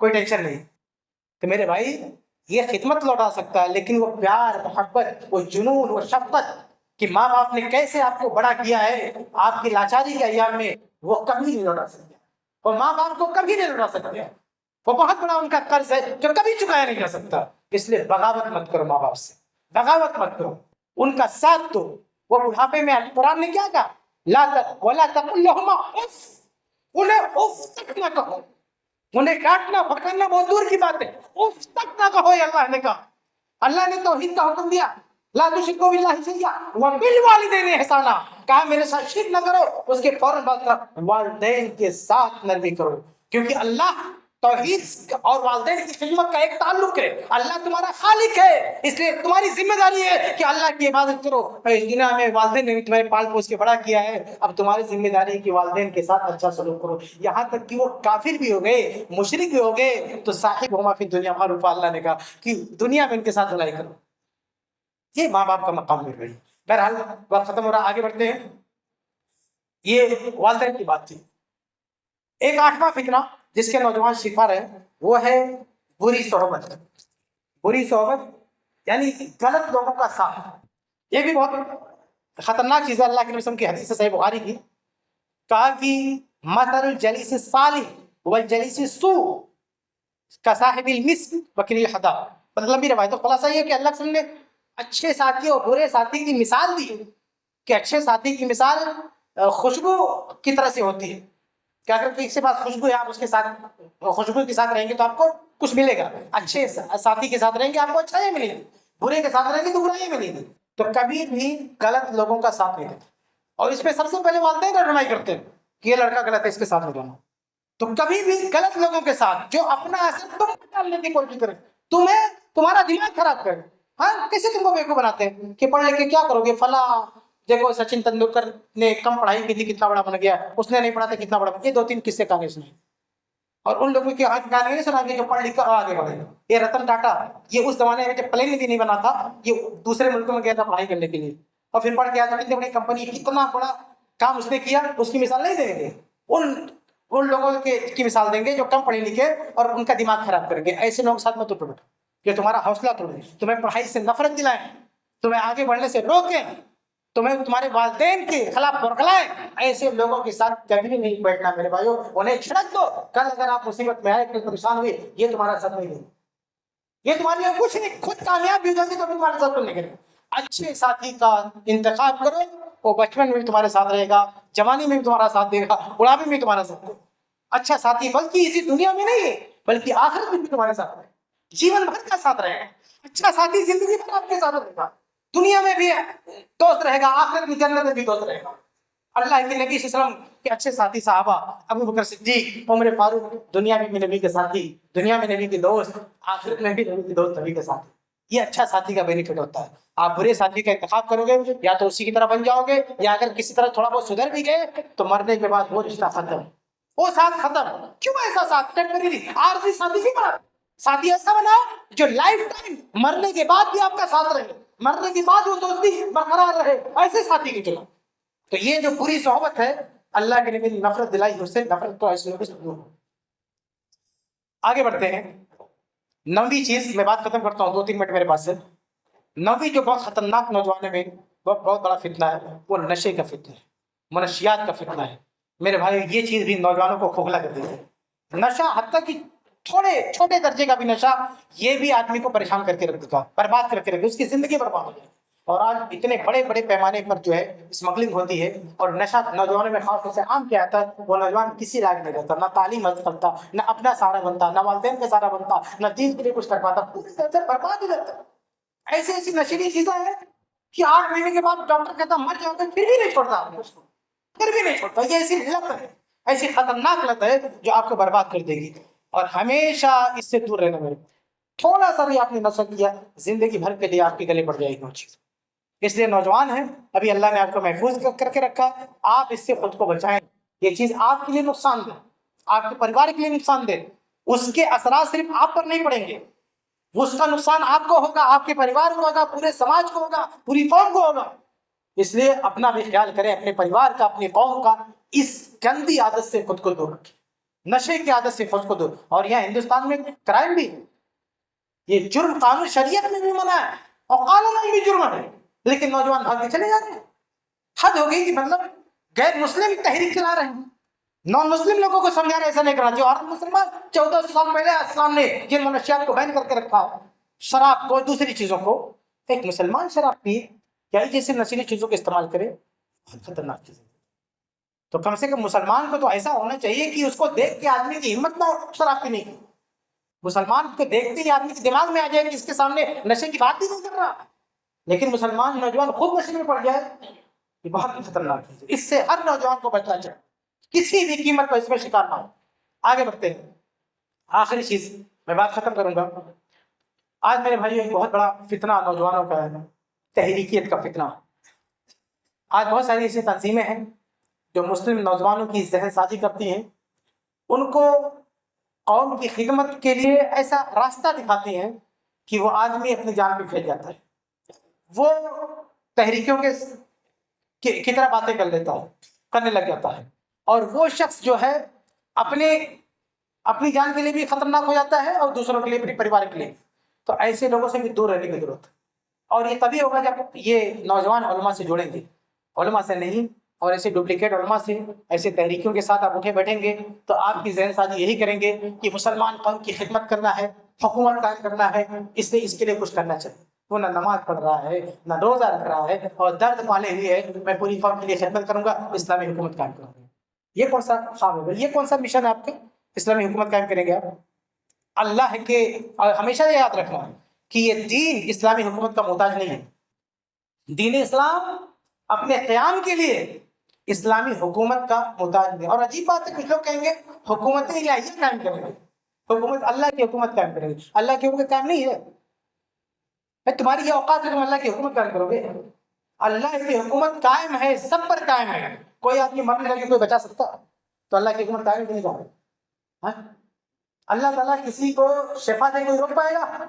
Speaker 2: کوئی ٹینشن نہیں. تو میرے بھائی یہ خدمت لوٹا سکتا ہے، لیکن وہ پیار، محبت، وہ جنون، وہ شفقت کہ ماں باپ نے کیسے آپ کو بڑا کیا ہے آپ کی لاچاری کے ایام میں، وہ کبھی نہیں لوٹا سکتے. وہ ماں باپ کو کبھی نہیں لوٹا سکتے. وہ بہت بڑا ان کا قرض ہے جو کبھی چکایا نہیں جا سکتا. اس لیے بغاوت مت کرو ماں باپ سے، بغاوت مت کرو، ان کا ساتھ دو. وہ بڑھاپے میں قرآن نے کیا کہا؟ وَلَا تَقُلْ لَهُمَا اُف، انہیں اف تک نہ کہو. انہیں کاٹنا پکڑنا بہت دور کی بات ہے، اف تک نہ کہو. یہ اللہ نے کہا. اللہ نے توحید کا حکم دیا، لا تشرکوا باللہ شیئا وبالوالدین احسانا. کہا میرے ساتھ شرک نہ کرو، اس کے فوراً بعد کہا والدین کے ساتھ نرمی کرو. کیونکہ اللہ توحید اور والدین کی خدمت کا ایک تعلق ہے. اللہ تمہارا خالق ہے، اس لیے تمہاری ذمہ داری ہے کہ اللہ کی عبادت کرو. دنیا میں والدین نے تمہارے پال پوس کے بڑا کیا ہے، اب تمہاری ذمہ داری ہے کہ والدین کے ساتھ اچھا سلوک کرو. یہاں تک کہ وہ کافر بھی ہو گئے، مشرک بھی ہو گئے، تو صاحب ہما فی دنیا معروف. اللہ نے کہا کہ دنیا میں ان کے ساتھ بھلائی کرو. یہ ماں باپ کا مقام ہے بھائی. بہرحال وقت ختم ہو رہا، آگے بڑھتے ہیں. یہ والدین کی بات تھی. ایک آٹھواں فتنہ جس کے نوجوان شکار ہیں وہ ہے بری صحبت. بری صحبت یعنی غلط لوگوں کا ساتھ. یہ بھی بہت خطرناک چیز ہے. اللہ کے رسول کی حدیث صحیح بخاری کی کہا کہ مثل الجلیس الصالح والجلیس السوء کصاحب المسک وکیل الحطب. مطلب لمبی روایت. تو خلاصہ یہ کہ اللہ کے رسول نے اچھے ساتھی اور برے ساتھی کی مثال دی کہ اچھے ساتھی کی مثال خوشبو کی طرح سے ہوتی ہے کہ اگر کسی کے پاس خوشبو ہے آپ اس کے ساتھ خوشبو کے ساتھ رہیں گے تو آپ کو کچھ ملے گا. اچھے ساتھی کے ساتھ رہیں گے آپ کو اچھائیاں ملیں گی، برے کے ساتھ رہیں گے تو برائیاں ملیں گی. تو کبھی بھی غلط لوگوں کا ساتھ نہیں دیتے. اور اس میں سب سے پہلے والدین رہنمائی کرتے ہیں کہ یہ لڑکا غلط ہے، اس کے ساتھ نہیں رہنا. تو کبھی بھی غلط لوگوں کے ساتھ جو اپنا اثر تم پر ڈالنے کی کوشش کریں، تمہیں تمہارا دماغ خراب کریں. ہاں کیسے تم کو بیوقوف بناتے ہیں کہ پڑھ لکھ کے کیا کرو گے، فلاں دیکھو سچن تندولکر نے کم پڑھائی کی تھی کتنا بڑا بن گیا، اس نے نہیں پڑھا تھا کتنا بڑا بن گیا. 2-3 قصے کہانی سنائے. اور ان لوگوں کی کہانی نہیں سنا جو پڑھ لکھ کر آگے بڑھے. یہ رتن ٹاٹا، یہ اس زمانے میں جب پلین بھی نہیں بنا تھا، یہ دوسرے ملکوں میں گیا تھا پڑھائی کرنے کے لیے اور پھر پڑھ کے آیا تھا. کتنی بڑی کمپنی، کتنا بڑا کام اس نے کیا، اس کی مثال نہیں دیں گے. ان لوگوں کی مثال دیں گے جو کم پڑھے لکھے اور ان کا دماغ خراب کریں گے. ایسے لوگوں کے ساتھ مت اٹھو بیٹھو کہ تمہارا حوصلہ توڑیں، تمہیں پڑھائی سے نفرت دلائیں، تمہیں آگے بڑھنے سے روکیں، تمہیں تمہارے والدین کے خلاف ورگلائیں. ایسے لوگوں کے ساتھ کبھی نہیں بیٹھنا میرے بھائیو. انہیں چھڑک دو. کل اگر آپ مصیبت میں آئے، کل پریشان ہوئے، یہ تمہارا ساتھ نہیں دے، یہ تمہارے لیے کچھ نہیں. خود کامیاب بھی ہو جاتے تو تمہارے ساتھ نہیں کرے. اچھے ساتھی کا انتخاب کرو، وہ بچپن میں بھی تمہارے ساتھ رہے گا، جوانی میں بھی تمہارا ساتھ دے گا، بڑھاپے میں بھی تمہارا ساتھ دے گا. اچھا ساتھی بلکہ اسی دنیا میں نہیں ہے بلکہ آخرت میں بھی تمہارے ساتھ رہے، جیون بھر کا ساتھ رہے گا. اچھا ساتھی زندگی بھر آپ کے ساتھ رہے گا، دنیا میں بھی دوست رہے گا، آخرت میں جنت میں بھی دوست رہے گا. اللہ کے نبی صلی اللہ علیہ وسلم کے اچھے ساتھی صحابہ ابو بکر صدیق، عمر فاروق، دنیا میں بھی نبی کے ساتھی، دنیا میں نبی کے دوست، آخرت میں بھی نبی کے دوست، نبی کے ساتھی. یہ اچھا ساتھی کا بینیفٹ ہوتا ہے. آپ برے ساتھی کا انتخاب کرو گے یا تو اسی کی طرح بن جاؤ گے، یا اگر کسی طرح تھوڑا بہت سدھر بھی گئے تو مرنے کے بعد وہ رشتہ ختم، وہ ساتھ ختم. کیوں ایسا ساتھ ٹیمپریری عارضی ساتھی کیوں بنا؟ ساتھی ایسا بناؤ جو لائف ٹائم مرنے کے بعد بھی آپ کا ساتھ رہے، مرنے کے بعد وہ دوستی برقرار رہے. ایسے ساتھی کی چلو. تو یہ جو بری صحبت ہے اللہ کے نبی نے نفرت دلائی، اس سے نفرت کو ایسے لوگوں سے دور. آگے بڑھتے ہیں. 9ویں چیز میں بات ختم کرتا ہوں، 2-3 منٹ میرے پاس سے. 9ویں جو بہت خطرناک نوجوانوں میں بہت بڑا فتنہ ہے وہ نشے کا فتنہ ہے، منشیات کا فتنہ ہے. میرے بھائی یہ چیز بھی نوجوانوں کو کھوکھلا کر دیتی ہے. نشہ حتیٰ کہ تھوڑے چھوٹے درجے کا بھی نشہ یہ بھی آدمی کو پریشان کر کے رکھ دیتا، برباد کر کے رکھ دیتا، اس کی زندگی برباد ہو جائے. اور آج اتنے بڑے بڑے پیمانے پر جو ہے اسمگلنگ ہوتی ہے اور نشہ نوجوانوں میں خاص طور سے عام کیا آتا ہے. وہ نوجوان کسی لائق نہیں رہتا، نہ تعلیم حاصل کرتا، نہ اپنا سہارا بنتا، نہ والدین کا سہارا بنتا، نہ دین کے لیے کچھ کر پاتا، پوری طرح سے برباد ہو جاتا. ایسی ایسی نشیلی چیزیں ہیں کہ 8 مہینے کے بعد ڈاکٹر کہتا مر جاؤ گے، پھر بھی نہیں چھوڑتا آپ اس کو، پھر بھی نہیں چھوڑتا. یہ ایسی لت ہے، ایسی خطرناک لت ہے جو آپ کو برباد کر دے گی. اور ہمیشہ اس سے دور رہنا. میرے تھوڑا سا بھی آپ نے نشہ کیا زندگی بھر کے لیے آپ کے گلے پڑ جائے گی وہ چیز. اس لیے نوجوان ہیں، ابھی اللہ نے آپ کو محفوظ کر کے رکھا، آپ اس سے خود کو بچائیں. یہ چیز آپ کے لیے نقصان دہ، آپ کے پریوار کے لیے نقصان دہ. اس کے اثرات صرف آپ پر نہیں پڑیں گے، اس کا نقصان آپ کو ہوگا، آپ کے پریوار کو ہوگا، پورے سماج کو ہوگا، پوری قوم کو ہوگا. اس لیے اپنا بھی خیال کریں، اپنے پریوار کا، اپنی قوم کا. اس گندی عادت سے خود کو دور رکھیں. نشے کی عادت سے خود کو دور. اور یہاں ہندوستان میں کرائم بھی ہے، یہ جرم قانون شریعت میں بھی منع ہے اور قانون میں بھی جرم ہے، لیکن نوجوان بھاگ کے چلے جاتے ہیں. حد ہو گئی کہ مطلب غیر مسلم تحریک چلا رہے ہیں، نان مسلم لوگوں کو سمجھا رہے ایسا نہیں کرنا چاہیے. اور مسلمان 1400 سال پہلے اسلام نے جن منشیات کو بین کر کے رکھا ہے، شراب کو، دوسری چیزوں کو، ایک مسلمان شراب پیے یا جیسے نشیلی چیزوں کو استعمال کرے، بہت خطرناک چیز ہے. تو کم سے کم مسلمان کو تو ایسا ہونا چاہیے کہ اس کو دیکھ کے آدمی کی ہمت نہ ہو شراب پینے کی. مسلمان کو دیکھتے ہی آدمی کے دماغ میں آ جائے کہ اس کے سامنے نشے کی بات ہی نہیں کر رہا. لیکن مسلمان نوجوان خود نشے میں پڑ جائے، یہ بہت خطرناک چیز ہے. اس سے ہر نوجوان کو بچنا چاہیے، کسی بھی قیمت پر اس میں شکار نہ ہو. آگے بڑھتے ہیں. آخری چیز میں بات ختم کروں گا. آج میرے بھائیو ایک بہت بڑا فتنہ نوجوانوں کا ہے، تحریکیت کا فتنہ. آج بہت ساری ایسی تنظیمیں ہیں جو مسلم نوجوانوں کی ذہن سازی کرتی ہیں، ان کو قوم کی خدمت کے لیے ایسا راستہ دکھاتی ہیں کہ وہ آدمی اپنی جان پہ پھیل جاتا ہے، وہ تحریکوں کی طرح باتیں کرنے لگ جاتا ہے، اور وہ شخص جو ہے اپنی جان کے لیے بھی خطرناک ہو جاتا ہے اور دوسروں کے لیے، اپنے پریوار کے لیے. تو ایسے لوگوں سے بھی دور رہنے کی ضرورت ہے. اور یہ تبھی ہوگا جب یہ نوجوان علماء سے جڑیں گے، علماء سے نہیں. اور ایسے ڈپلیکیٹ علماء سے، ایسے تحریکوں کے ساتھ آپ اٹھے بیٹھیں گے تو آپ کی ذہن سازی یہی کریں گے کہ مسلمان قوم کی خدمت کرنا ہے، حکومت قائم کرنا ہے، اس لیے اس کے لیے کچھ کرنا چاہیے. وہ نہ نماز پڑھ رہا ہے، نہ روزہ رکھ رہا ہے، اور درد پالے ہوئے ہے میں پوری قوم کے لیے خدمت کروں گا، اسلامی حکومت قائم کروں گا. یہ کون سا خواب ہے؟ یہ کون سا مشن ہے آپ کا؟ اسلامی حکومت قائم کریں گے آپ. اللہ کے ہمیشہ یہ یاد رکھنا کہ یہ دین اسلامی حکومت کا محتاج نہیں ہے. دین اسلام اپنے قیام کے لیے اسلامی حکومت کا محتاج نہیں. اور عجیب بات ہے، کچھ لوگ کہیں گے حکومت الہیہ قائم کریں گے، حکومت اللہ کی حکومت قائم کریں گے. اللہ کی حکومت قائم نہیں ہے. تمہاری یہ اوقات ہے تم اللہ کی حکومت قائم کرو گے؟ اللہ کی حکومت قائم ہے، سب پر قائم ہے. کوئی آدمی مرنے لگے کوئی بچا سکتا؟ تو اللہ کی حکومت قائم نہیں ہے. اللہ تعالیٰ کسی کو شفا دے کوئی روک پائے گا؟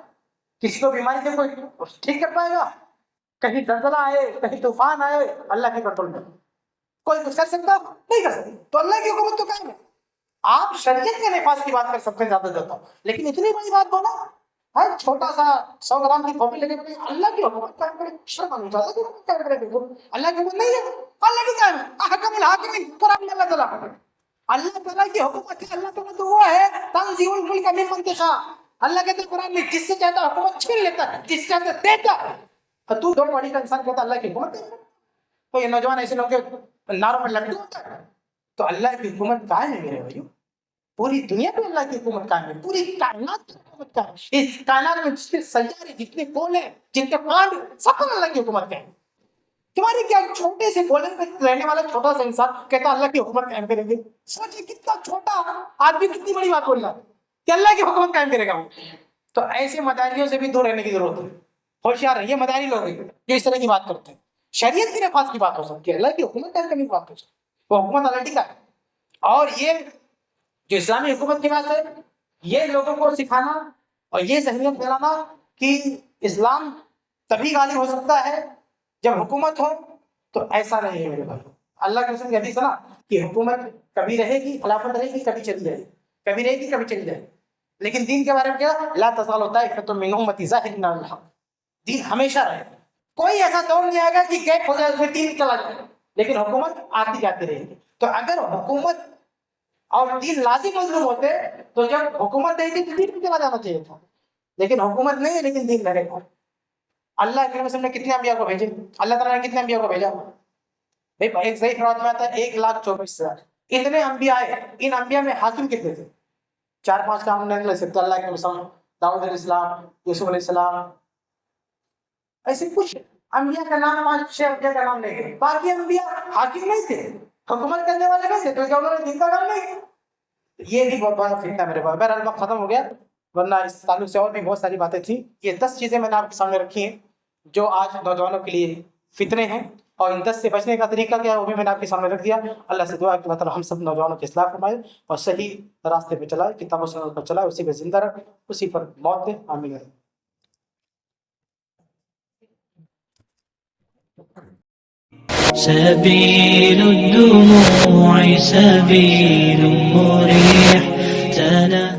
Speaker 2: کسی کو بیماری دے کوئی ٹھیک کر پائے گا؟ کہیں زلزلہ آئے، کہیں طوفان آئے، اللہ کے کنٹرول میں. کوئی کچھ کر سکتا؟ نہیں کر سکتا. تو اللہ کی حکومت تو قائم ہے. آپ شریعت کے نفاذ کی بات کر سکتے ہیں زیادہ زیادہ، لیکن اتنی بڑی بات بولا، ہر چھوٹا سا 100 گرام کی کھوپڑی لے کے اللہ کی حکومت قائم کرے. شرم آنی چاہیے. اللہ کی حکومت قائم کرے. اللہ کی حکومت نہیں ہے، اللہ کی قائم ہے. احکم الحاکمین قرآن میں اللہ تعالیٰ ہے. اللہ تعالیٰ کی حکومت ہے. اللہ تعالیٰ تو وہ ہے تنزیع الملک ممن تشاء. اللہ کہتے ہیں قرآن میں جس سے چاہتا حکومت چھین لیتا ہے، جس سے چاہتا دیتا ہے. تو دو بڑی کا انسان کہتا اللہ کی حکومت ہے. تو یہ نوجوان ایسے لوگ کے ناروں پر لگتے ہوتا ہے. تو اللہ کی حکومت قائم ہے میرے بھائیو. پوری دنیا پہ اللہ کی حکومت قائم ہے، پوری کائنات کی حکومت قائم ہے. اس کائنات میں جتنے سیارے، جتنے کونے، جتنے پلانٹ، سب پر اللہ کی حکومت قائم ہے. تمہاری کیا چھوٹے سے گولے میں رہنے والا چھوٹا سا انسان کہتا اللہ کی حکومت قائم کریں گے؟ سوچیں کتنا چھوٹا آدمی کتنی بڑی بات بول رہا ہے کہ اللہ کی حکومت قائم کرے گا وہ. تو ایسے مداریوں سے بھی دور رہنے کی ضرورت ہے. ہوشیار ہے یہ مداری لوگ ہیں جو اس طرح کی بات کرتے ہیں. شریعت کے نفاذ کی بات ہو سکتی ہے، اللہ کی حکومت قائم کرنے کی بات ہو سکتی ہے. وہ حکومت الٹی کا ہے. اور یہ جو اسلامی حکومت کی بات ہے، یہ لوگوں کو سکھانا اور یہ ذہنیت پھیلانا کہ اسلام تبھی غالب ہو سکتا ہے جب حکومت ہو. تو ایسا نہیں ہے میرے بھائی. اللہ کے رسول کی حدیث ہے نا کہ حکومت کبھی رہے گی، خلافت رہے گی، کبھی چلی جائے گی، کبھی رہے گی، کبھی چلی جائے گی. لیکن دین کے بارے میں کیا؟ لا تزال طائفۃ من امتی ظاہرین علی الحق. دین ہمیشہ رہے. کوئی ایسا دور نہیں آئے گا کہ گیپ ہو جائے اس میں دین چلا جائے، لیکن حکومت آتی جاتی رہے گی. تو اگر حکومت اور دین لازم مطلوب ہوتے تو جب حکومت نہیں تھی تو دین بھی چلا جانا چاہیے تھا. لیکن حکومت نہیں ہے، لیکن دین رہے گا. اللہ کے رسول نے کتنے انبیاء کو بھیجے؟ اللہ تعالیٰ نے کتنے انبیاء کو بھیجا؟ ایک صحیح روایت میں آتا ہے 1,24,000. اتنے انبیاء آئے. ان انبیاء میں حاکم کتنے تھے؟ 4-5 کا ہم نے لے سکتے. اللہ کے رسول داؤد علیہ السلام، یوسف علیہ السلام، ایسے کچھ انبیاء کا نام 5-6 انبیاء کا نام لے گئے. باقی انبیاء حاکم نہیں تھے، حکومت کرنے والے نہیں تھے، تو کیا انہوں نے دین کا کام نہیں؟ یہ بھی بہت بڑا فتنہ ہے میرے بھائی. بہرحال وقت ختم ہو گیا، ورنہ اس تعلق سے اور بھی بہت ساری باتیں تھیں. یہ 10 چیزیں میں نے آپ کے سامنے رکھی ہیں جو آج نوجوانوں کے لیے فتنے ہیں، اور ان 10 سے بچنے کا طریقہ کیا ہے وہ بھی میں نے آپ کے سامنے رکھ دیا. اللہ سے دعا ہے کہ اللہ تعالیٰ ہم سب نوجوانوں کی اصلاح فرمائے اور صحیح راستے پہ چلائے، کتاب و سنت پر چلائے، اسی پہ زندہ رکھ، اسی پر موت دے. آمین.
Speaker 1: سبيل الدموع سبيل مريح لنا